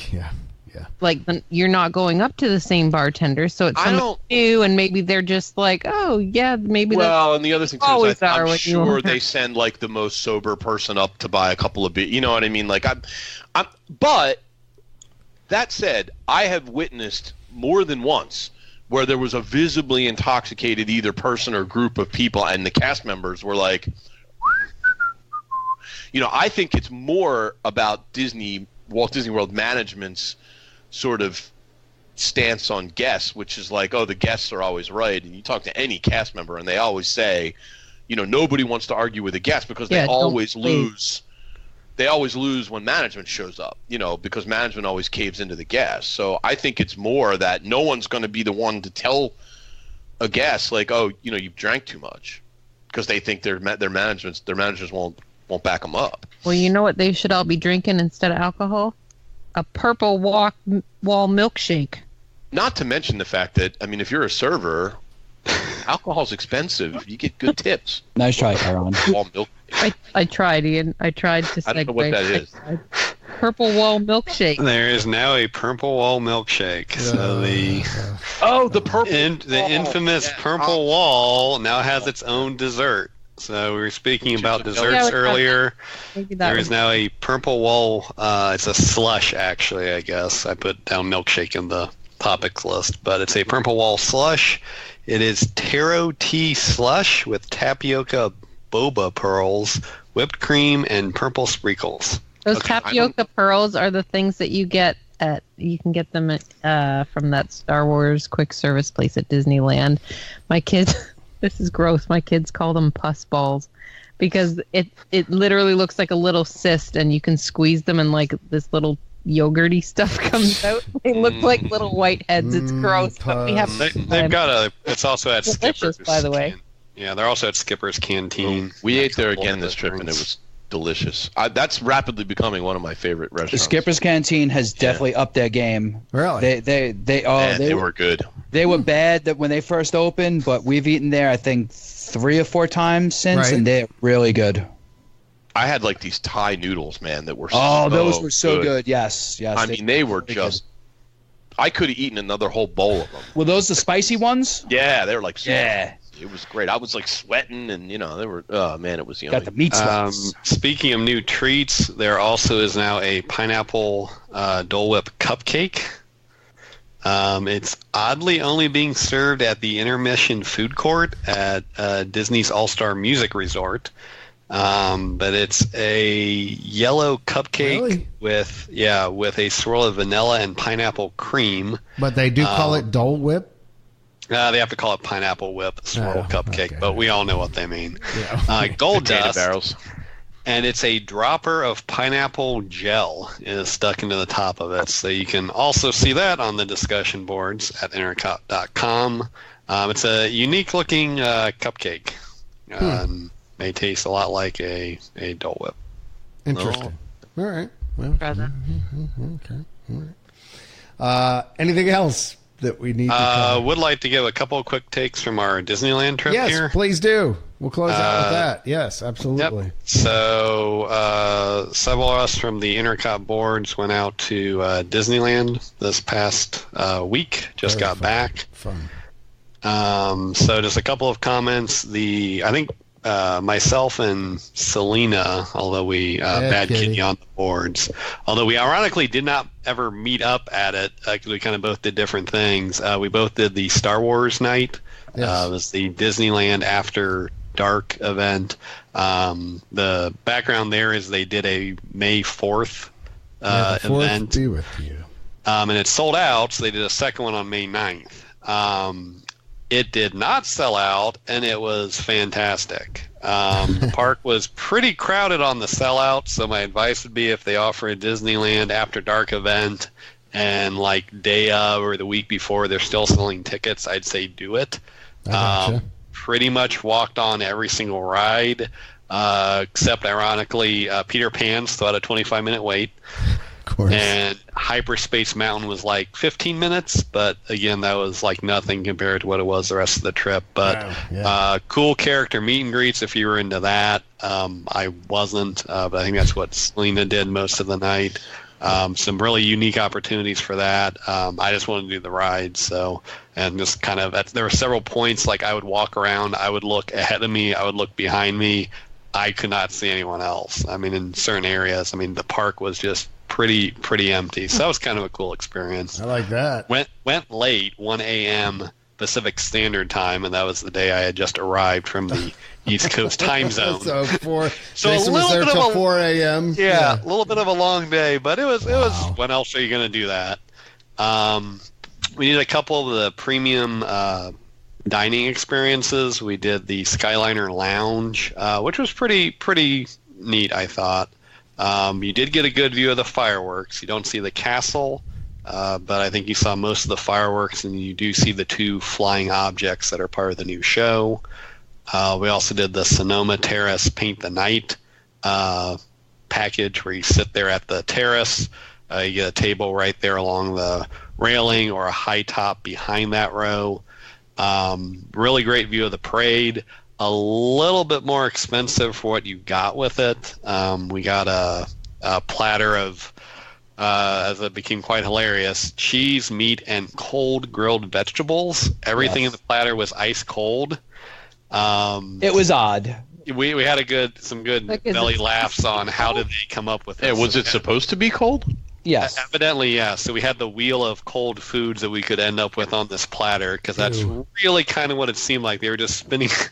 like you're not going up to the same bartender, so it's something new, and maybe they're just like, oh yeah, maybe. Well, and the other thing too is I'm sure they send like the most sober person up to buy a couple of beers. You know what I mean? Like but that said, I have witnessed more than once where there was a visibly intoxicated either person or group of people, and the cast members were like, I think it's more about Walt Disney World management's sort of stance on guests, which is like, oh, the guests are always right. And you talk to any cast member, and they always say, nobody wants to argue with a guest because they always lose. They always lose when management shows up, because management always caves into the guest. So I think it's more that no one's going to be the one to tell a guest like, oh, you've drank too much, because they think their managers won't back them up. Well, you know what they should all be drinking instead of alcohol? A purple wall milkshake. Not to mention the fact that, if you're a server, alcohol's expensive. You get good tips. Nice try, Carolyn. Wall milk. I tried, Ian. I tried to segue. I don't know what that is. Purple wall milkshake. There is now a purple wall milkshake. So the purple the infamous purple wall now has its own dessert. So we were speaking about desserts earlier. There is now a purple wall. It's a slush, actually, I guess. I put down milkshake in the topics list, but it's a purple wall slush. It is taro tea slush with tapioca boba pearls, whipped cream, and purple sprinkles. Those tapioca pearls are the things that you get you can get them from that Star Wars quick service place at Disneyland. My kids, this is gross. My kids call them pus balls because it literally looks like a little cyst, and you can squeeze them, and like this little yogurty stuff comes out. They look like little white heads. It's gross, but we have. They've got it's also at delicious, Skipper's, by the way. Yeah, they're also at Skipper's Canteen. We ate there again this trip, and it was delicious. That's rapidly becoming one of my favorite restaurants. The Skipper's Canteen has definitely upped their game. Really? They were good. They were bad when they first opened, but we've eaten there I think 3 or 4 times since, and they're really good. I had like these Thai noodles, man, that were those were so good. Yes. They were just. I could have eaten another whole bowl of them. Were those the spicy ones? Yeah, they were like. Yeah. It was great. I was like sweating, and they were. Oh man, it was yummy. Got the meat sweats. Speaking of new treats, there also is now a pineapple Dole Whip cupcake. It's oddly only being served at the intermission food court at Disney's All-Star Music Resort. But it's a yellow cupcake with a swirl of vanilla and pineapple cream. But they do call it Dole Whip? They have to call it pineapple whip swirl cupcake, okay. But we all know what they mean. Yeah. Gold dust, barrels. and it's a dropper of pineapple gel is stuck into the top of it. So you can also see that on the discussion boards at intercot.com. It's a unique-looking cupcake. May taste a lot like a Dole Whip. Interesting. All right. Well, okay. All right. Anything else that we need to cover? Would like to give a couple of quick takes from our Disneyland trip here. Yes, please do. We'll close out with that. Yes, absolutely. Yep. So several of us from the Intercot boards went out to Disneyland this past week. Just got back. Fun. So just a couple of comments. I think myself and Selena, although we bad kitty on the boards, although we ironically did not ever meet up at it because we kind of both did different things. We both did the Star Wars night. Yes. It was the Disneyland After Dark event. The background there is they did a May 4th event. Be with you. And it sold out, so they did a second one on May 9th. It did not sell out, and it was fantastic. The park was pretty crowded on the sellout, so my advice would be if they offer a Disneyland After Dark event and like day of or the week before they're still selling tickets, I'd say do it. Pretty much walked on every single ride, except ironically Peter Pan still had a 25-minute wait. course. And Hyperspace Mountain was like 15 minutes, but again, that was like nothing compared to what it was the rest of the trip. But cool character meet and greets if you were into that. I wasn't, but I think that's what Selena did most of the night. Some really unique opportunities for that. I just wanted to do the ride, and just kind of, there were several points, like I would walk around, I would look ahead of me, I would look behind me, I could not see anyone else. I mean, in certain areas, the park was just pretty empty, so that was kind of a cool experience. I like that. Went late, 1 a.m. Pacific Standard Time, and that was the day I had just arrived from the East Coast time zone. So Jason was there till 4 a.m. Yeah, a little bit of a long day, but it was. When else are you going to do that? We did a couple of the premium dining experiences. We did the Skyliner Lounge, which was pretty neat, I thought. You did get a good view of the fireworks. You don't see the castle. But I think you saw most of the fireworks, and you do see the 2 flying objects that are part of the new show. We also did the Sonoma Terrace Paint the Night package, where you sit there at the terrace. You get a table right there along the railing, or a high top behind that row. Really great view of the parade. A little bit more expensive for what you got with it. We got a platter of, as it became quite hilarious, cheese, meat, and cold grilled vegetables. Everything in the platter was ice cold. It was odd. We had some good belly laughs on how did they come up with it. Was it supposed to be cold? Yes. Evidently, yeah. So we had the wheel of cold foods that we could end up with on this platter, because that's really kind of what it seemed like. They were just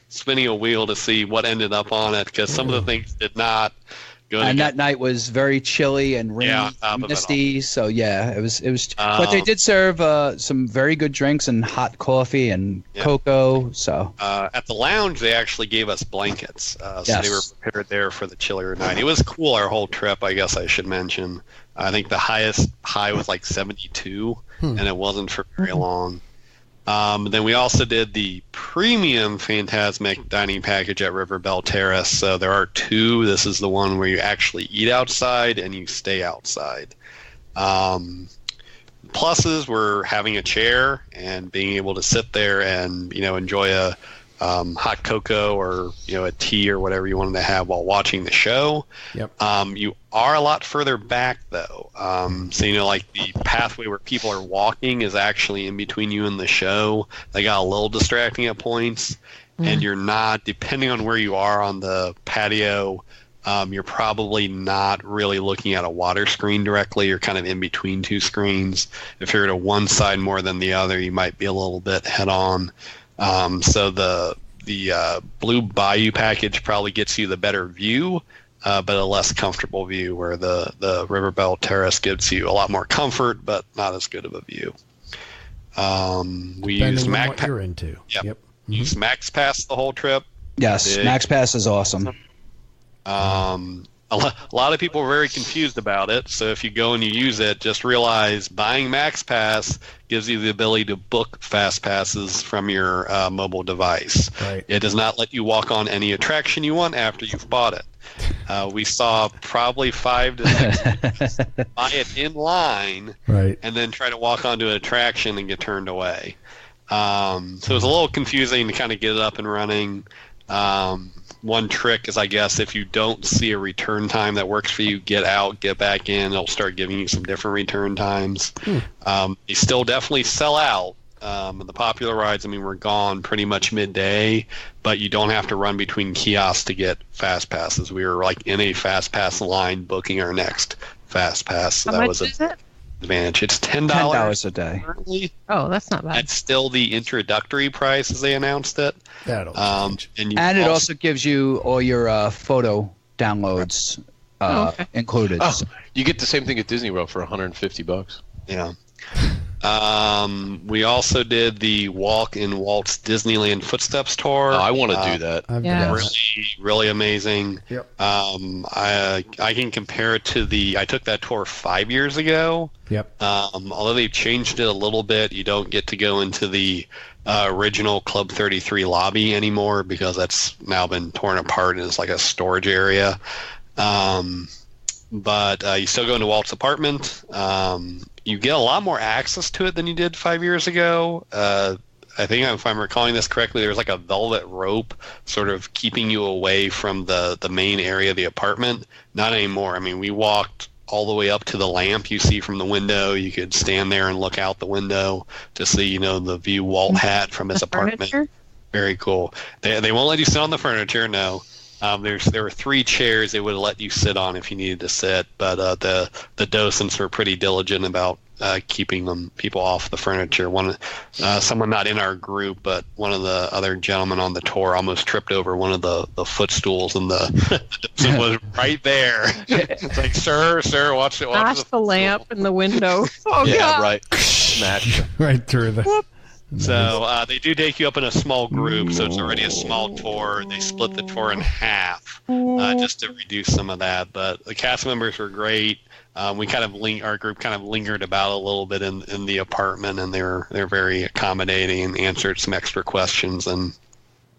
spinning a wheel to see what ended up on it, because some of the things did not go together. And that night was very chilly and rainy, misty. So it was. But they did serve some very good drinks and hot coffee and cocoa. So at the lounge, they actually gave us blankets, so they were prepared there for the chillier night. It was cool our whole trip, I guess I should mention. I think the high was like 72, and it wasn't for very long. Then we also did the premium Fantasmic dining package at River Belle Terrace. So there are 2. This is the one where you actually eat outside and you stay outside. Pluses were having a chair and being able to sit there and enjoy a hot cocoa or a tea or whatever you wanted to have while watching the show. Yep. You are a lot further back though, so like the pathway where people are walking is actually in between you and the show. They got a little distracting at points, and you're not, depending on where you are on the patio, you're probably not really looking at a water screen directly. You're kind of in between 2 screens. If you're to one side more than the other, you might be a little bit head on. So the Blue Bayou package probably gets you the better view, but a less comfortable view, where the River Belle Terrace gives you a lot more comfort, but not as good of a view. We used what you're into. Yep. Used Max Pass the whole trip. Yes, Max Pass is awesome. A lot of people are very confused about it, so if you go and you use it, just realize buying Max Pass gives you the ability to book Fast Passes from your mobile device. Right. It does not let you walk on any attraction you want after you've bought it. We saw probably 5 to 6 people buy it in line, and then try to walk onto an attraction and get turned away. So it was a little confusing to kind of get it up and running. One trick is, I guess, if you don't see a return time that works for you, get out, get back in. It'll start giving you some different return times. They still definitely sell out. The popular rides, we're gone pretty much midday, but you don't have to run between kiosks to get Fast Passes. We were like in a Fast Pass line booking our next Fast Pass. So How much is it? Advantage. It's $10 a day. Currently. Oh, that's not bad. That's still the introductory price as they announced it. That'll change. And it also gives you all your photo downloads included. Oh, you get the same thing at Disney World for $150. Yeah. We also did the walk in Walt's Disneyland Footsteps tour. I want to do that. Really, really amazing. Yep. I can compare it to I took that tour 5 years ago. Yep. Although they've changed it a little bit, you don't get to go into the original Club 33 lobby anymore, because that's now been torn apart and it's like a storage area. but you still go into Walt's apartment. You get a lot more access to it than you did 5 years ago. I think if I'm recalling this correctly, there's like a velvet rope sort of keeping you away from the main area of the apartment. Not anymore. I mean, we walked all the way up to the lamp you see from the window. You could stand there and look out the window to see, the view Walt had from his apartment. Furniture? Very cool. They won't let you sit on the furniture, no. There were 3 chairs they would let you sit on if you needed to sit, but the docents were pretty diligent about keeping people off the furniture. Someone not in our group, but one of the other gentlemen on the tour almost tripped over one of the footstools, and the docent was right there. It's like, sir, watch it. Smash the lamp in the window. Oh, yeah, God. right. Smash. Right through the... So they do take you up in a small group, so it's already a small tour. They split the tour in half just to reduce some of that. But the cast members were great. We our group kind of lingered about a little bit in the apartment, and they're very accommodating and answered some extra questions, and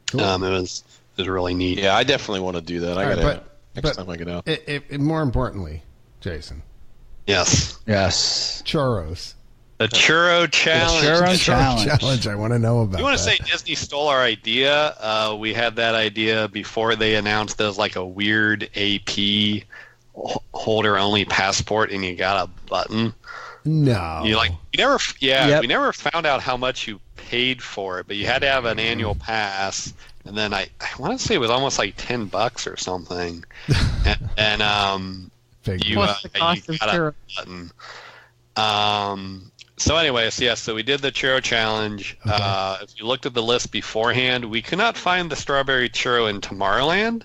cool. It was really neat. Yeah, I definitely want to do that. Next time I get out. More importantly, Jason. Yes. Churros. The Churro Challenge. The Churro Challenge. I want to know about. You want to say Disney stole our idea? We had that idea before they announced it was like a weird AP holder only passport, and you got a button. No. We never found out how much you paid for it, but you had to have an annual pass, and then I want to say it was almost like $10 or something. and you got a button. So anyways, so we did the Churro Challenge. Okay. If you looked at the list beforehand, we could not find the strawberry churro in Tomorrowland.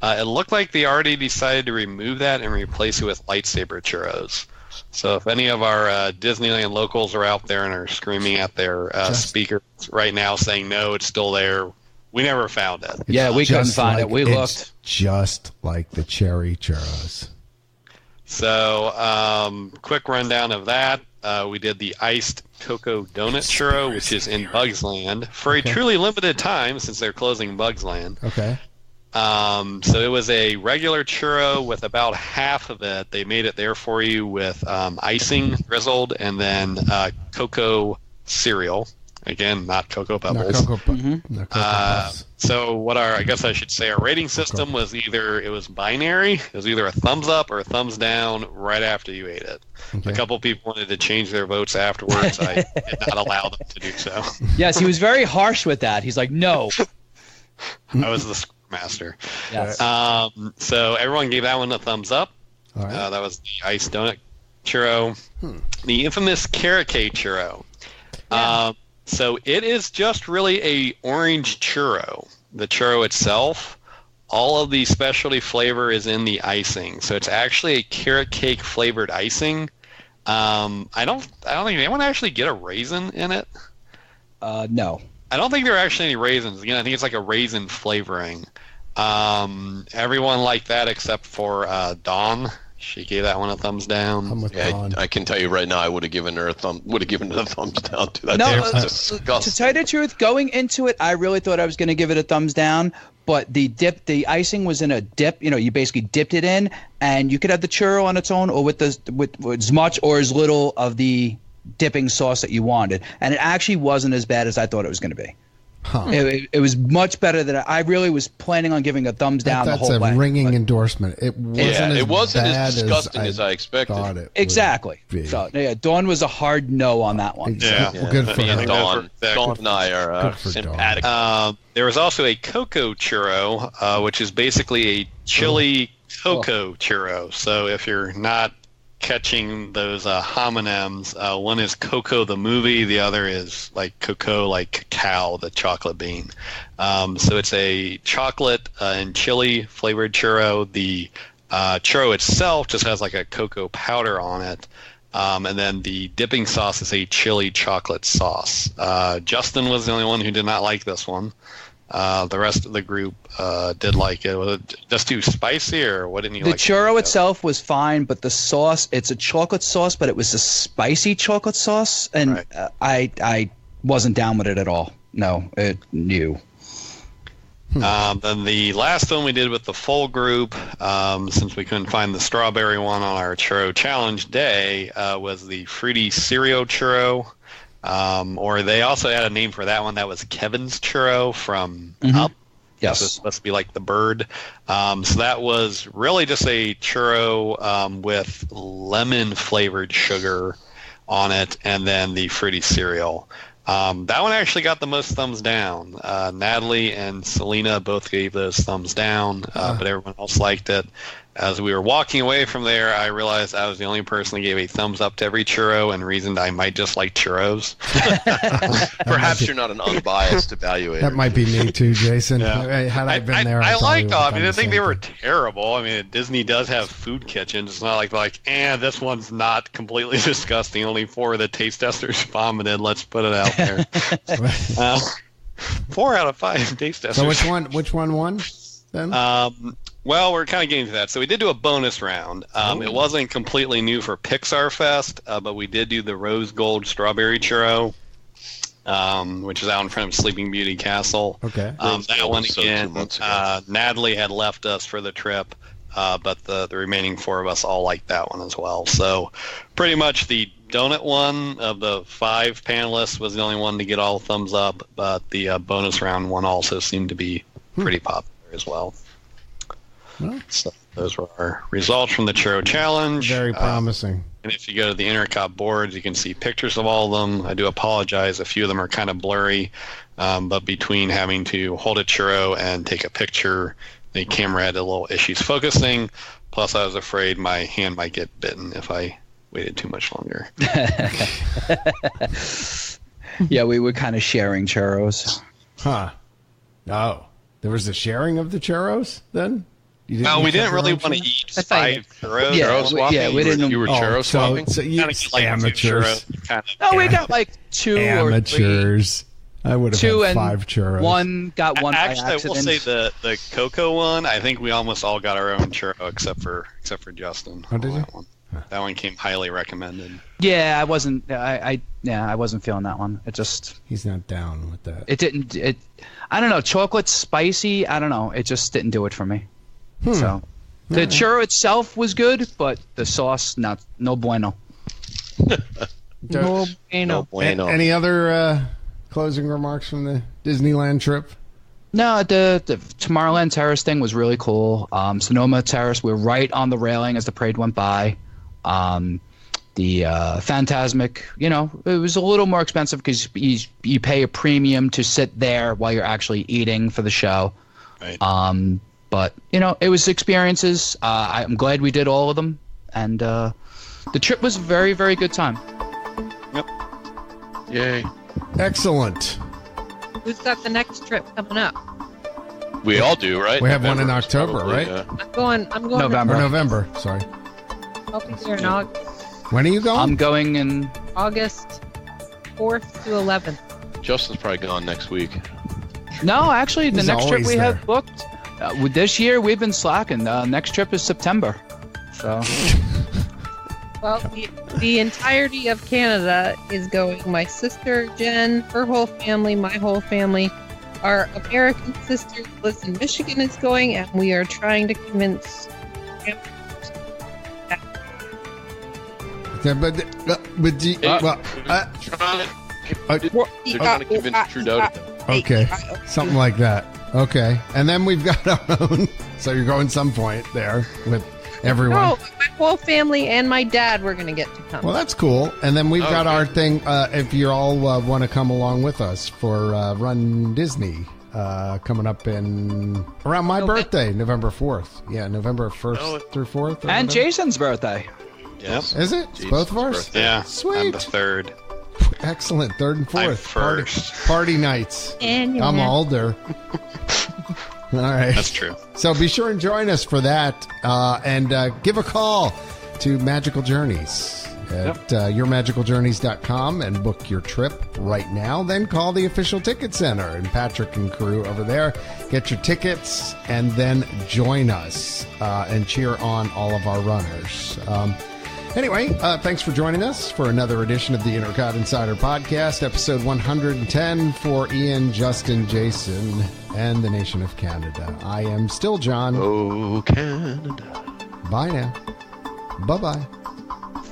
It looked like they already decided to remove that and replace it with lightsaber churros. So if any of our Disneyland locals are out there and are screaming at their speakers right now saying, no, it's still there, we never found it. Yeah, we couldn't find it. We looked. Just like the cherry churros. So quick rundown of that. We did the iced cocoa donut churro, which is in Bugs Land for a truly limited time since they're closing Bugs Land. Okay. So it was a regular churro with about half of it. They made it there for you with icing drizzled and then cocoa cereal. Again, not Cocoa Pebbles. No cocoa so I guess I should say our rating system was it was binary. It was either a thumbs up or a thumbs down right after you ate it. Okay. A couple people wanted to change their votes afterwards. I did not allow them to do so. Yes, he was very harsh with that. He's like, no. I was the master. Yes. So everyone gave that one a thumbs up. All right. That was the iced donut churro. The infamous carrot cake churro. Yeah. So it is just really a orange churro. The churro itself, all of the specialty flavor is in the icing. So it's actually a carrot cake flavored icing. I don't think anyone actually get a raisin in it. No. I don't think there are actually any raisins. Again, I think it's like a raisin flavoring. Everyone liked that except for Dawn. She gave that one a thumbs down. I can tell you right now, I would have given it a thumbs down to that. To tell you the truth, going into it, I really thought I was going to give it a thumbs down. But the icing was in a dip. You basically dipped it in, and you could have the churro on its own, or with as much or as little of the dipping sauce that you wanted. And it actually wasn't as bad as I thought it was going to be. Huh. It was much better than I really was planning on giving a thumbs down the whole way. That's a ringing endorsement. It wasn't as disgusting as I expected. Exactly. So Dawn was a hard no on that one. Yeah. Well, good for her. Dawn and I are sympathetic. There was also a cocoa churro, which is basically a chili cocoa churro. So if you're not catching those homonyms, one is Coco the movie, the other is like Cocoa, like cacao, the chocolate bean. So it's a chocolate and chili flavored churro. The churro itself just has like a cocoa powder on it, and then the dipping sauce is a chili chocolate sauce. Justin was the only one who did not like this one. The rest of the group did like it. Was it just too spicy, or what didn't you like? The churro itself was fine, but the sauce, it's a chocolate sauce, but it was a spicy chocolate sauce, and I wasn't down with it at all. No, new. Then the last one we did with the full group, since we couldn't find the strawberry one on our churro challenge day, was the fruity cereal churro. Or they also had a name for that one that was Kevin's churro from Up. Yes. It's supposed to be like the bird. So that was really just a churro with lemon-flavored sugar on it, and then the fruity cereal. That one actually got the most thumbs down. Natalie and Selena both gave those thumbs down, but everyone else liked it. As we were walking away from there, I realized I was the only person that gave a thumbs up to every churro and reasoned I might just like churros. Perhaps you're not an unbiased evaluator. That might be me too, Jason. Yeah. Had I been there, I liked them. I didn't didn't think they were terrible. I mean, Disney does have food kitchens. It's not like, this one's not completely disgusting. Only 4 of the taste testers vomited. Let's put it out there. 4 out of 5 taste testers. So which one won then? Well, we're kind of getting to that. So we did do a bonus round. It wasn't completely new for Pixar Fest, but we did do the Rose Gold Strawberry Churro, which is out in front of Sleeping Beauty Castle. Okay. That one again, Natalie had left us for the trip, but the remaining 4 of us all liked that one as well. So pretty much the donut one of the 5 panelists was the only one to get all thumbs up, but the bonus round one also seemed to be pretty popular as well. So those were our results from the Churro Challenge. Very promising. And if you go to the INTERCOT boards, you can see pictures of all of them. I do apologize. A few of them are kind of blurry, but between having to hold a churro and take a picture, the camera had a little issues focusing. Plus, I was afraid my hand might get bitten if I waited too much longer. Yeah, we were kind of sharing churros. Huh. Oh. There was a sharing of the churros then? No, we didn't really want to eat 5 churros. Yeah, we didn't. You were churro swapping? So you Kind of like amateurs. No, we got like 2 Amateurs. or 3. I would have 2 had and 5 churros. One got one Actually, by accident. I will say the cocoa one. I think we almost all got our own churro except for Justin. Oh, did you? That one. That one came highly recommended. Yeah, I wasn't. I wasn't feeling that one. It just. He's not down with that. It didn't. I don't know. Chocolate spicy. I don't know. It just didn't do it for me. So, the churro itself was good, but the sauce no bueno. No bueno. Any other closing remarks from the Disneyland trip? No, the Tomorrowland Terrace thing was really cool. Sonoma Terrace, we're right on the railing as the parade went by. The Phantasmic, it was a little more expensive because you pay a premium to sit there while you're actually eating for the show. Right. But, it was experiences. I'm glad we did all of them. And the trip was a very, very good time. Yep. Yay. Excellent. Who's got the next trip coming up? We all do, right? We have one in October, probably, right? yeah. I'm going November. Sorry. I'll be there in August. When are you going? I'm going in August 4th to 11th. Justin's probably gone next week. No, actually, the He's next trip always we there. have booked. This year, we've been slacking. Next trip is September. So. Well, the entirety of Canada is going. My sister Jen, her whole family, my whole family. Our American sister who lives in Michigan is going, and we are trying to convince. Yeah, but They're trying to convince Trudeau to go. okay, something like that. Okay, and then we've got our own. So you're going some point there with everyone. No, my whole family and my dad were going to get to come. Well, that's cool. And then we've got our thing. If you all want to come along with us for Run Disney coming up in around my birthday, November 4th. Yeah, November 1st through 4th. And whatever. Jason's birthday. Yep. Is it? It's both of ours? Yeah. Sweet. I'm the 3rd. Excellent. 3rd and 4th. I'm first. Party nights. And I'm older. All right. That's true. So be sure and join us for that. And give a call to Magical Journeys at yourmagicaljourneys.com and book your trip right now. Then call the official ticket center and Patrick and crew over there. Get your tickets and then join us and cheer on all of our runners. Anyway, thanks for joining us for another edition of the INTERCOT Insider Podcast, episode 110 for Ian, Justin, Jason, and the nation of Canada. I am still John. Oh, Canada. Bye now. Bye-bye.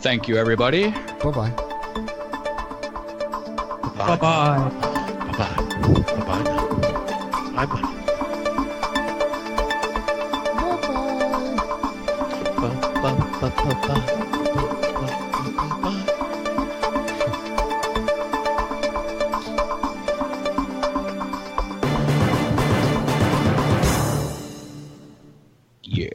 Thank you, everybody. Bye-bye. Bye-bye. Bye-bye. Bye-bye. Bye-bye now. Bye-bye. Yeah.